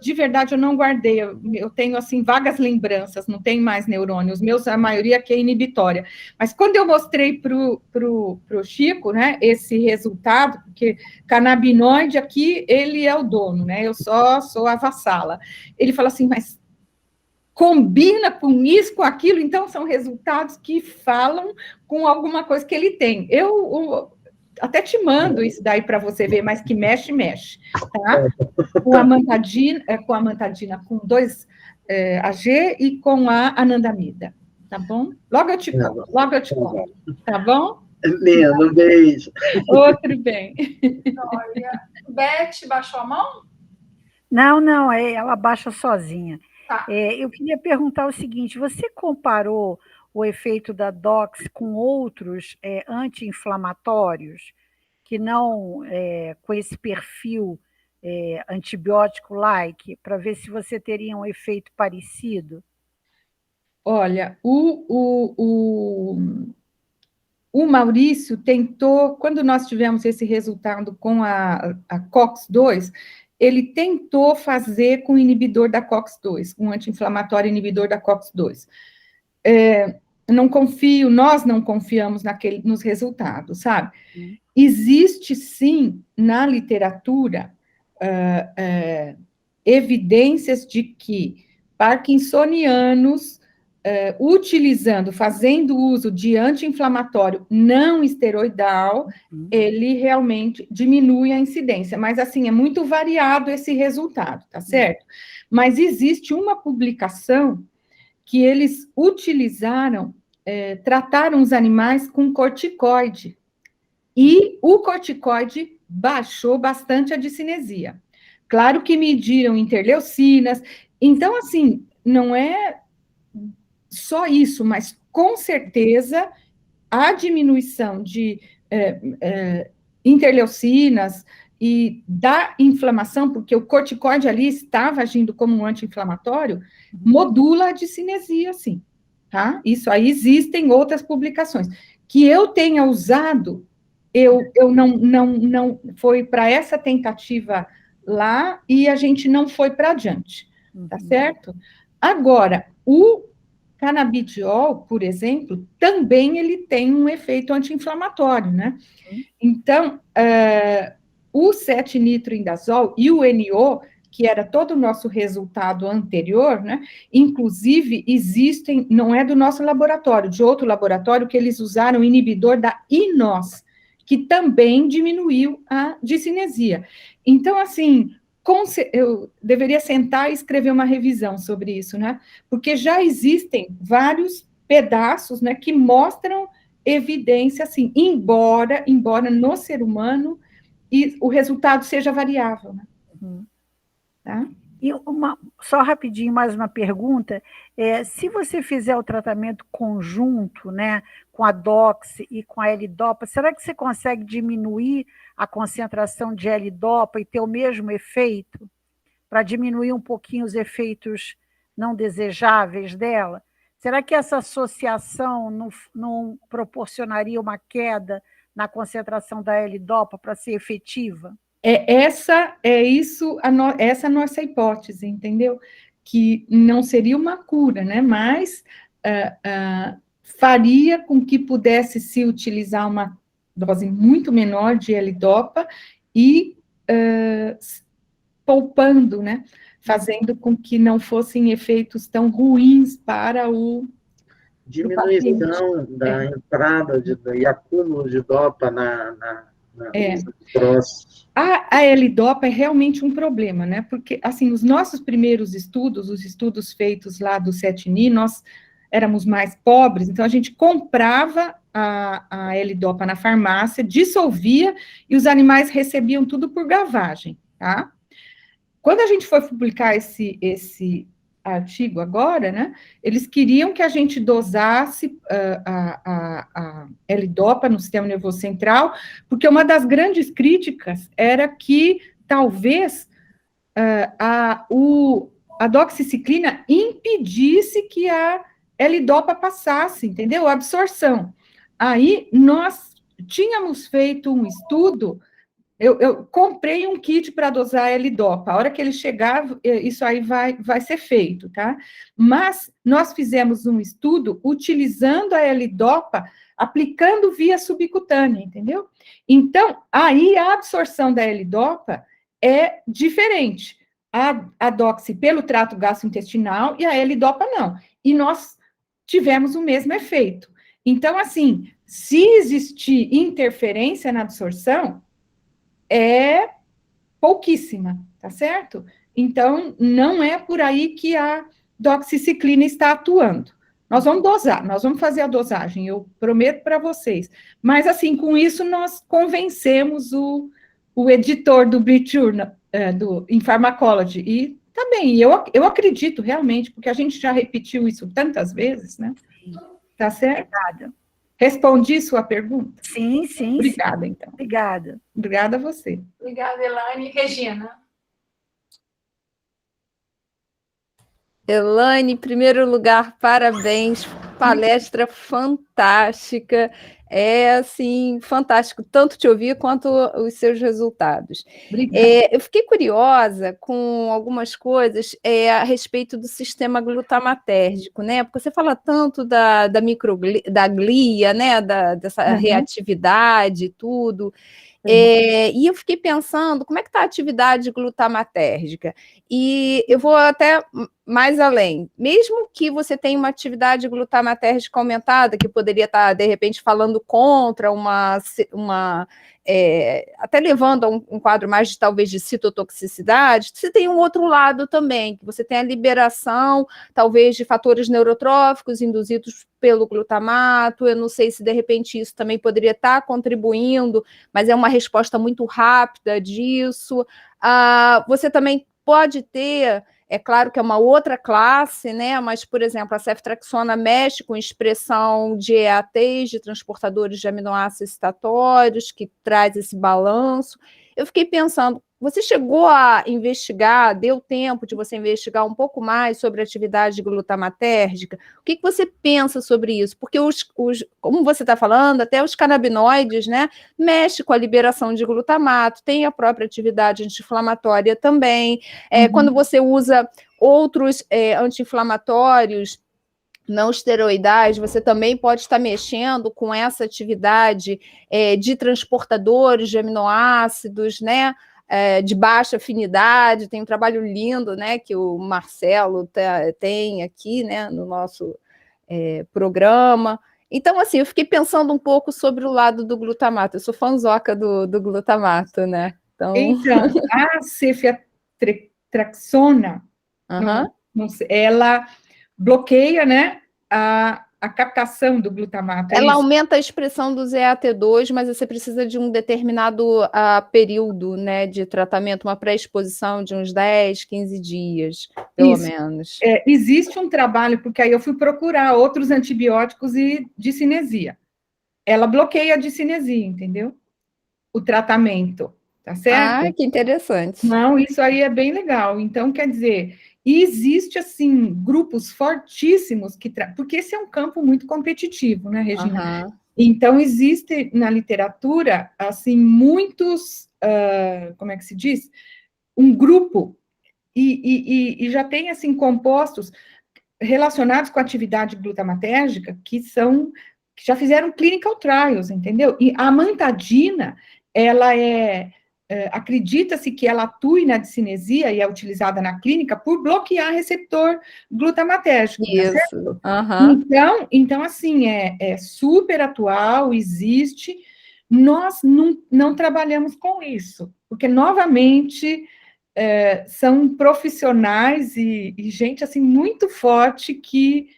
de verdade, eu não guardei, eu tenho, assim, vagas lembranças, não tenho mais neurônios, meus, a maioria que é inibitória, mas quando eu mostrei pro Chico, né, esse resultado, porque canabinoide aqui, ele é o dono, né, eu só sou a vassala, ele fala assim, mas combina com isso, com aquilo, então são resultados que falam com alguma coisa que ele tem. Eu até te mando isso daí para você ver, mas que mexe, tá? Com a amantadina, com 2 AG e com a anandamida, tá bom? Logo eu te conto, tá bom? Lindo, um beijo. Outro bem. Beth, baixou a mão? Não, ela baixa sozinha. Tá. Eu queria perguntar o seguinte, você comparou o efeito da DOX com outros anti-inflamatórios, que não com esse perfil antibiótico-like, para ver se você teria um efeito parecido? Olha, o Maurício tentou, quando nós tivemos esse resultado com a COX-2, ele tentou fazer com o inibidor da COX-2, um anti-inflamatório inibidor da COX-2. Não confio, nós não confiamos nos resultados, sabe? Existe, sim, na literatura, evidências de que parkinsonianos, fazendo uso de anti-inflamatório não esteroidal, ele realmente diminui a incidência, mas, assim, é muito variado esse resultado, tá certo? Mas existe uma publicação que eles utilizaram, trataram os animais com corticoide, e o corticoide baixou bastante a discinesia. Claro que mediram interleucinas, então, assim, não é só isso, mas, com certeza, a diminuição de interleucinas e da inflamação, porque o corticoide ali estava agindo como um anti-inflamatório, modula a discinesia, sim, tá? Isso aí existem outras publicações. Que eu tenha usado, eu não foi para essa tentativa lá e a gente não foi para adiante, tá certo? Agora, o canabidiol, por exemplo, também ele tem um efeito anti-inflamatório, né? Então, o 7-nitroindazol e o NO, que era todo o nosso resultado anterior, né? Inclusive, existem, não é do nosso laboratório, de outro laboratório, que eles usaram o inibidor da INOS, que também diminuiu a discinesia. Então, assim, eu deveria sentar e escrever uma revisão sobre isso, né? Porque já existem vários pedaços, né, que mostram evidência, assim, embora no ser humano o resultado seja variável, né? Tá? E só rapidinho, mais uma pergunta. Se você fizer o tratamento conjunto, né, com a DOX e com a L-Dopa, será que você consegue diminuir a concentração de L-Dopa e ter o mesmo efeito, para diminuir um pouquinho os efeitos não desejáveis dela? Será que essa associação não proporcionaria uma queda na concentração da L-Dopa para ser efetiva? Essa é a nossa hipótese, entendeu? Que não seria uma cura, né? Mas faria com que pudesse se utilizar uma dose muito menor de L-Dopa e poupando, né? Fazendo com que não fossem efeitos tão ruins para o diminuição da entrada e acúmulo de dopa nos próximos. A L-Dopa é realmente um problema, né? Porque, assim, os nossos primeiros estudos, os estudos feitos lá do 7Ni, nós éramos mais pobres, então a gente comprava a L-Dopa na farmácia, dissolvia, e os animais recebiam tudo por gavagem, tá? Quando a gente foi publicar esse artigo agora, né, eles queriam que a gente dosasse a L-Dopa no sistema nervoso central, porque uma das grandes críticas era que talvez a doxiciclina impedisse que a L-Dopa passasse, entendeu? A absorção. Aí nós tínhamos feito um estudo Eu comprei um kit para dosar a L-Dopa. A hora que ele chegar, isso aí vai ser feito, tá? Mas nós fizemos um estudo utilizando a L-Dopa, aplicando via subcutânea, entendeu? Então, aí a absorção da L-Dopa é diferente. A doxy pelo trato gastrointestinal e a L-Dopa não. E nós tivemos o mesmo efeito. Então, assim, se existir interferência na absorção, é pouquíssima, tá certo? Então, não é por aí que a doxiciclina está atuando. Nós vamos dosar, nós vamos fazer a dosagem, eu prometo para vocês. Mas, assim, com isso, nós convencemos o editor do Brochure, em Pharmacology, e também, eu acredito realmente, porque a gente já repetiu isso tantas vezes, né? Tá certo? Obrigada. Respondi sua pergunta? Sim, sim. Obrigada, sim. então. Obrigada. Obrigada a você. Obrigada, Elaine. Regina. Elaine, em primeiro lugar, parabéns, palestra fantástica, é assim, fantástico, tanto te ouvir quanto os seus resultados. Eu fiquei curiosa com algumas coisas a respeito do sistema glutamatérgico, né? Porque você fala tanto da glia, né? Dessa reatividade e tudo. E eu fiquei pensando, como é que está a atividade glutamatérgica? E eu vou até mais além. Mesmo que você tenha uma atividade glutamatérgica aumentada, que poderia estar, de repente, falando contra até levando a um quadro mais, talvez, de citotoxicidade, você tem um outro lado também, que você tem a liberação, talvez, de fatores neurotróficos induzidos pelo glutamato. Eu não sei se, de repente, isso também poderia estar contribuindo, mas é uma resposta muito rápida disso. Você também pode ter, é claro que é uma outra classe, né? Mas, por exemplo, a ceftriaxona mexe com expressão de EATs, de transportadores de aminoácidos excitatórios, que traz esse balanço. Eu fiquei pensando, você chegou a investigar, deu tempo de você investigar um pouco mais sobre a atividade glutamatérgica? O que você pensa sobre isso? Porque, como você está falando, até os canabinoides, né, mexe com a liberação de glutamato, tem a própria atividade anti-inflamatória também. Quando você usa outros anti-inflamatórios, não esteroidais, você também pode estar mexendo com essa atividade de transportadores de aminoácidos, né? De baixa afinidade. Tem um trabalho lindo, né, que o Marcelo tem aqui, né, no nosso programa. Então, assim, eu fiquei pensando um pouco sobre o lado do glutamato. Eu sou fãzoca do glutamato, né? Então a ceftriaxona, ela bloqueia, né, a captação do glutamato. Ela aumenta a expressão do ZAT2, mas você precisa de um determinado período, né, de tratamento, uma pré-exposição de uns 10, 15 dias, pelo menos. Existe um trabalho, porque aí eu fui procurar outros antibióticos e discinesia. Ela bloqueia a discinesia, entendeu? O tratamento, tá certo? Que interessante. Não, isso aí é bem legal. Então, quer dizer, existe, assim, grupos fortíssimos porque esse é um campo muito competitivo, né, Regina? Então, existe na literatura, assim, muitos, como é que se diz? Um grupo, e já tem, assim, compostos relacionados com a atividade glutamatérgica que já fizeram clinical trials, entendeu? E a amantadina, ela acredita-se que ela atue na discinesia e é utilizada na clínica por bloquear receptor glutamatérgico. Isso. Então, assim, é super atual, existe. Nós não trabalhamos com isso, porque, novamente, são profissionais e gente, assim, muito forte que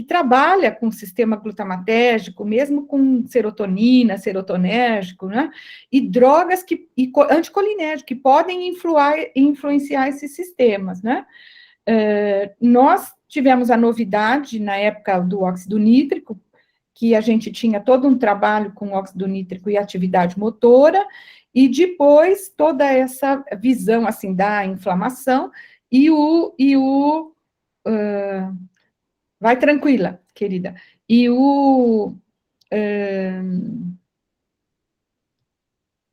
trabalha com o sistema glutamatérgico, mesmo com serotonina, serotonérgico, né? E drogas anticolinérgicos, que podem influenciar esses sistemas, né? Nós tivemos a novidade, na época do óxido nítrico, que a gente tinha todo um trabalho com óxido nítrico e atividade motora, e depois toda essa visão, assim, da inflamação vai tranquila, querida.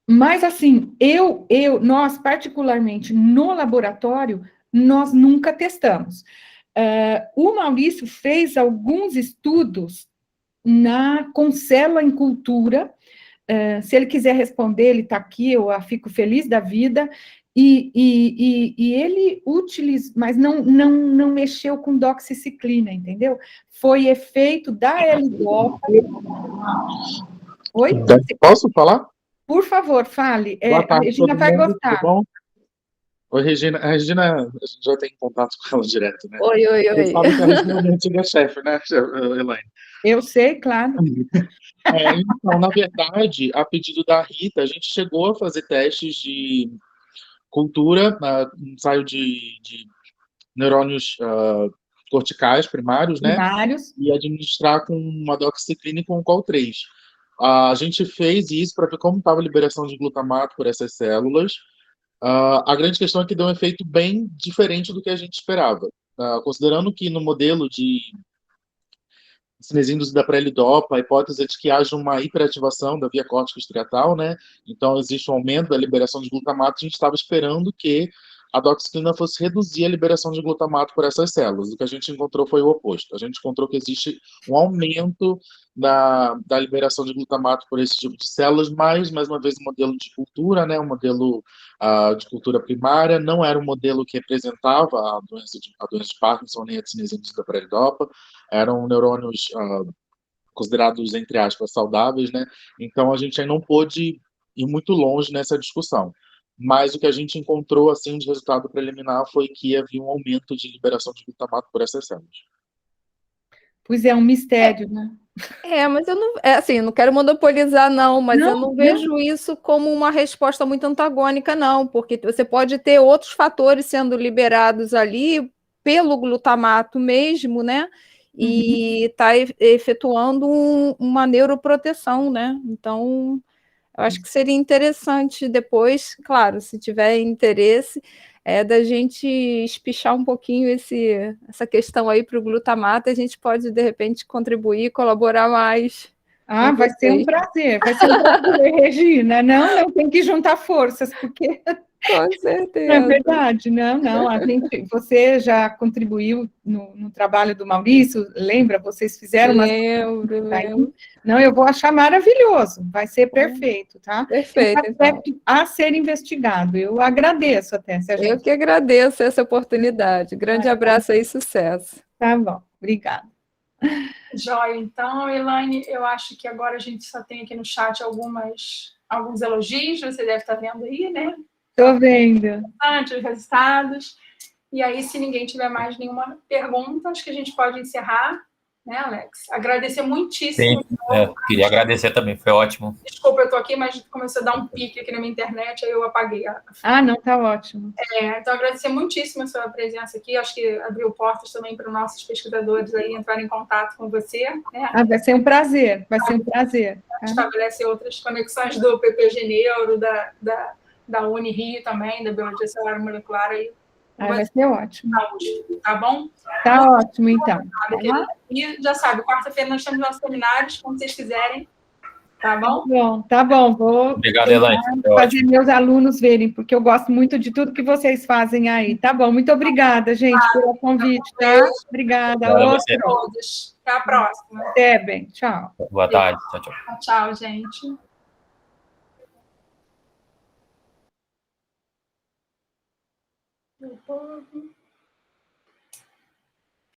Mas, assim, nós, particularmente, no laboratório, nós nunca testamos. O Maurício fez alguns estudos com célula em cultura. Se ele quiser responder, ele está aqui, eu fico feliz da vida. E ele utiliza, mas não mexeu com doxiciclina, entendeu? Foi efeito da L-DOPA. Oi? Posso falar? Por favor, fale. Boa tarde, a Regina todo vai mundo, gostar. tudo bom? Oi, Regina. A Regina, a gente já tem contato com ela direto, né? Oi. Você sabe que a Regina é minha antiga chefe, né, Elaine? Eu sei, claro. Então, na verdade, a pedido da Rita, a gente chegou a fazer testes de cultura, ensaio de neurônios corticais primários, né? Primários. E administrar com uma doxiciclina e com o COL3. A gente fez isso para ver como estava a liberação de glutamato por essas células. A grande questão é que deu um efeito bem diferente do que a gente esperava. Considerando que no modelo de cinesia induzida para L-DOPA, a hipótese é de que haja uma hiperativação da via córtica estriatal, né? Então, existe um aumento da liberação de glutamato. A gente estava esperando que a doxiciclina fosse reduzir a liberação de glutamato por essas células. O que a gente encontrou foi o oposto. A gente encontrou que existe um aumento da liberação de glutamato por esse tipo de células, mas, mais uma vez, um modelo de cultura, né? Um modelo de cultura primária, não era um modelo que representava a doença de Parkinson nem a cinesia induzida para L-DOPA. Eram neurônios considerados, entre aspas, saudáveis, né? Então, a gente aí não pôde ir muito longe nessa discussão. Mas o que a gente encontrou, assim, de resultado preliminar foi que havia um aumento de liberação de glutamato por essas células. Pois é, um mistério, né? Mas eu não, assim, não quero monopolizar, não, mas eu não vejo isso como uma resposta muito antagônica, não, porque você pode ter outros fatores sendo liberados ali pelo glutamato mesmo, né? E está efetuando uma neuroproteção, né? Então, eu acho que seria interessante depois, claro, se tiver interesse, da gente espichar um pouquinho essa questão aí para o glutamato, a gente pode, de repente, contribuir, colaborar mais. Vai ser um prazer, Regina. Não, tem que juntar forças, porque... Com certeza. Não é verdade, não. Você já contribuiu no trabalho do Maurício, lembra? Vocês fizeram uma... Lembro. Não, eu vou achar maravilhoso, vai ser perfeito, tá? Perfeito, é um aspecto a ser investigado, eu agradeço até. Eu que agradeço essa oportunidade. Grande abraço aí, sucesso. Tá bom, obrigada. Joia, então, Elaine, eu acho que agora a gente só tem aqui no chat alguns elogios, você deve estar vendo aí, né? Estou vendo. Os resultados. E aí, se ninguém tiver mais nenhuma pergunta, acho que a gente pode encerrar, né, Alex? Agradecer muitíssimo. Sim, queria agradecer também, foi ótimo. Desculpa, eu estou aqui, mas começou a dar um pique aqui na minha internet, aí eu apaguei. Não, tá ótimo. Então, agradecer muitíssimo a sua presença aqui, acho que abriu portas também para os nossos pesquisadores aí entrarem em contato com você. Né? Vai ser um prazer, Estabelecer outras conexões do PPG Neuro, da Unirio também, da Biologia Celular Molecular. Aí, vai ser ótimo. Tá bom? Tá ótimo, então. E já sabe, quarta-feira nós temos nossos seminários, quando vocês quiserem. Tá bom? Tá bom. Vou Obrigado, Elaine. fazer meus alunos verem, porque eu gosto muito de tudo que vocês fazem aí. Tá bom, muito obrigada, gente, pelo convite, tá? Obrigada. Até a próxima. Até bem, tchau. Boa tarde, tchau. Tchau, gente. Meu povo.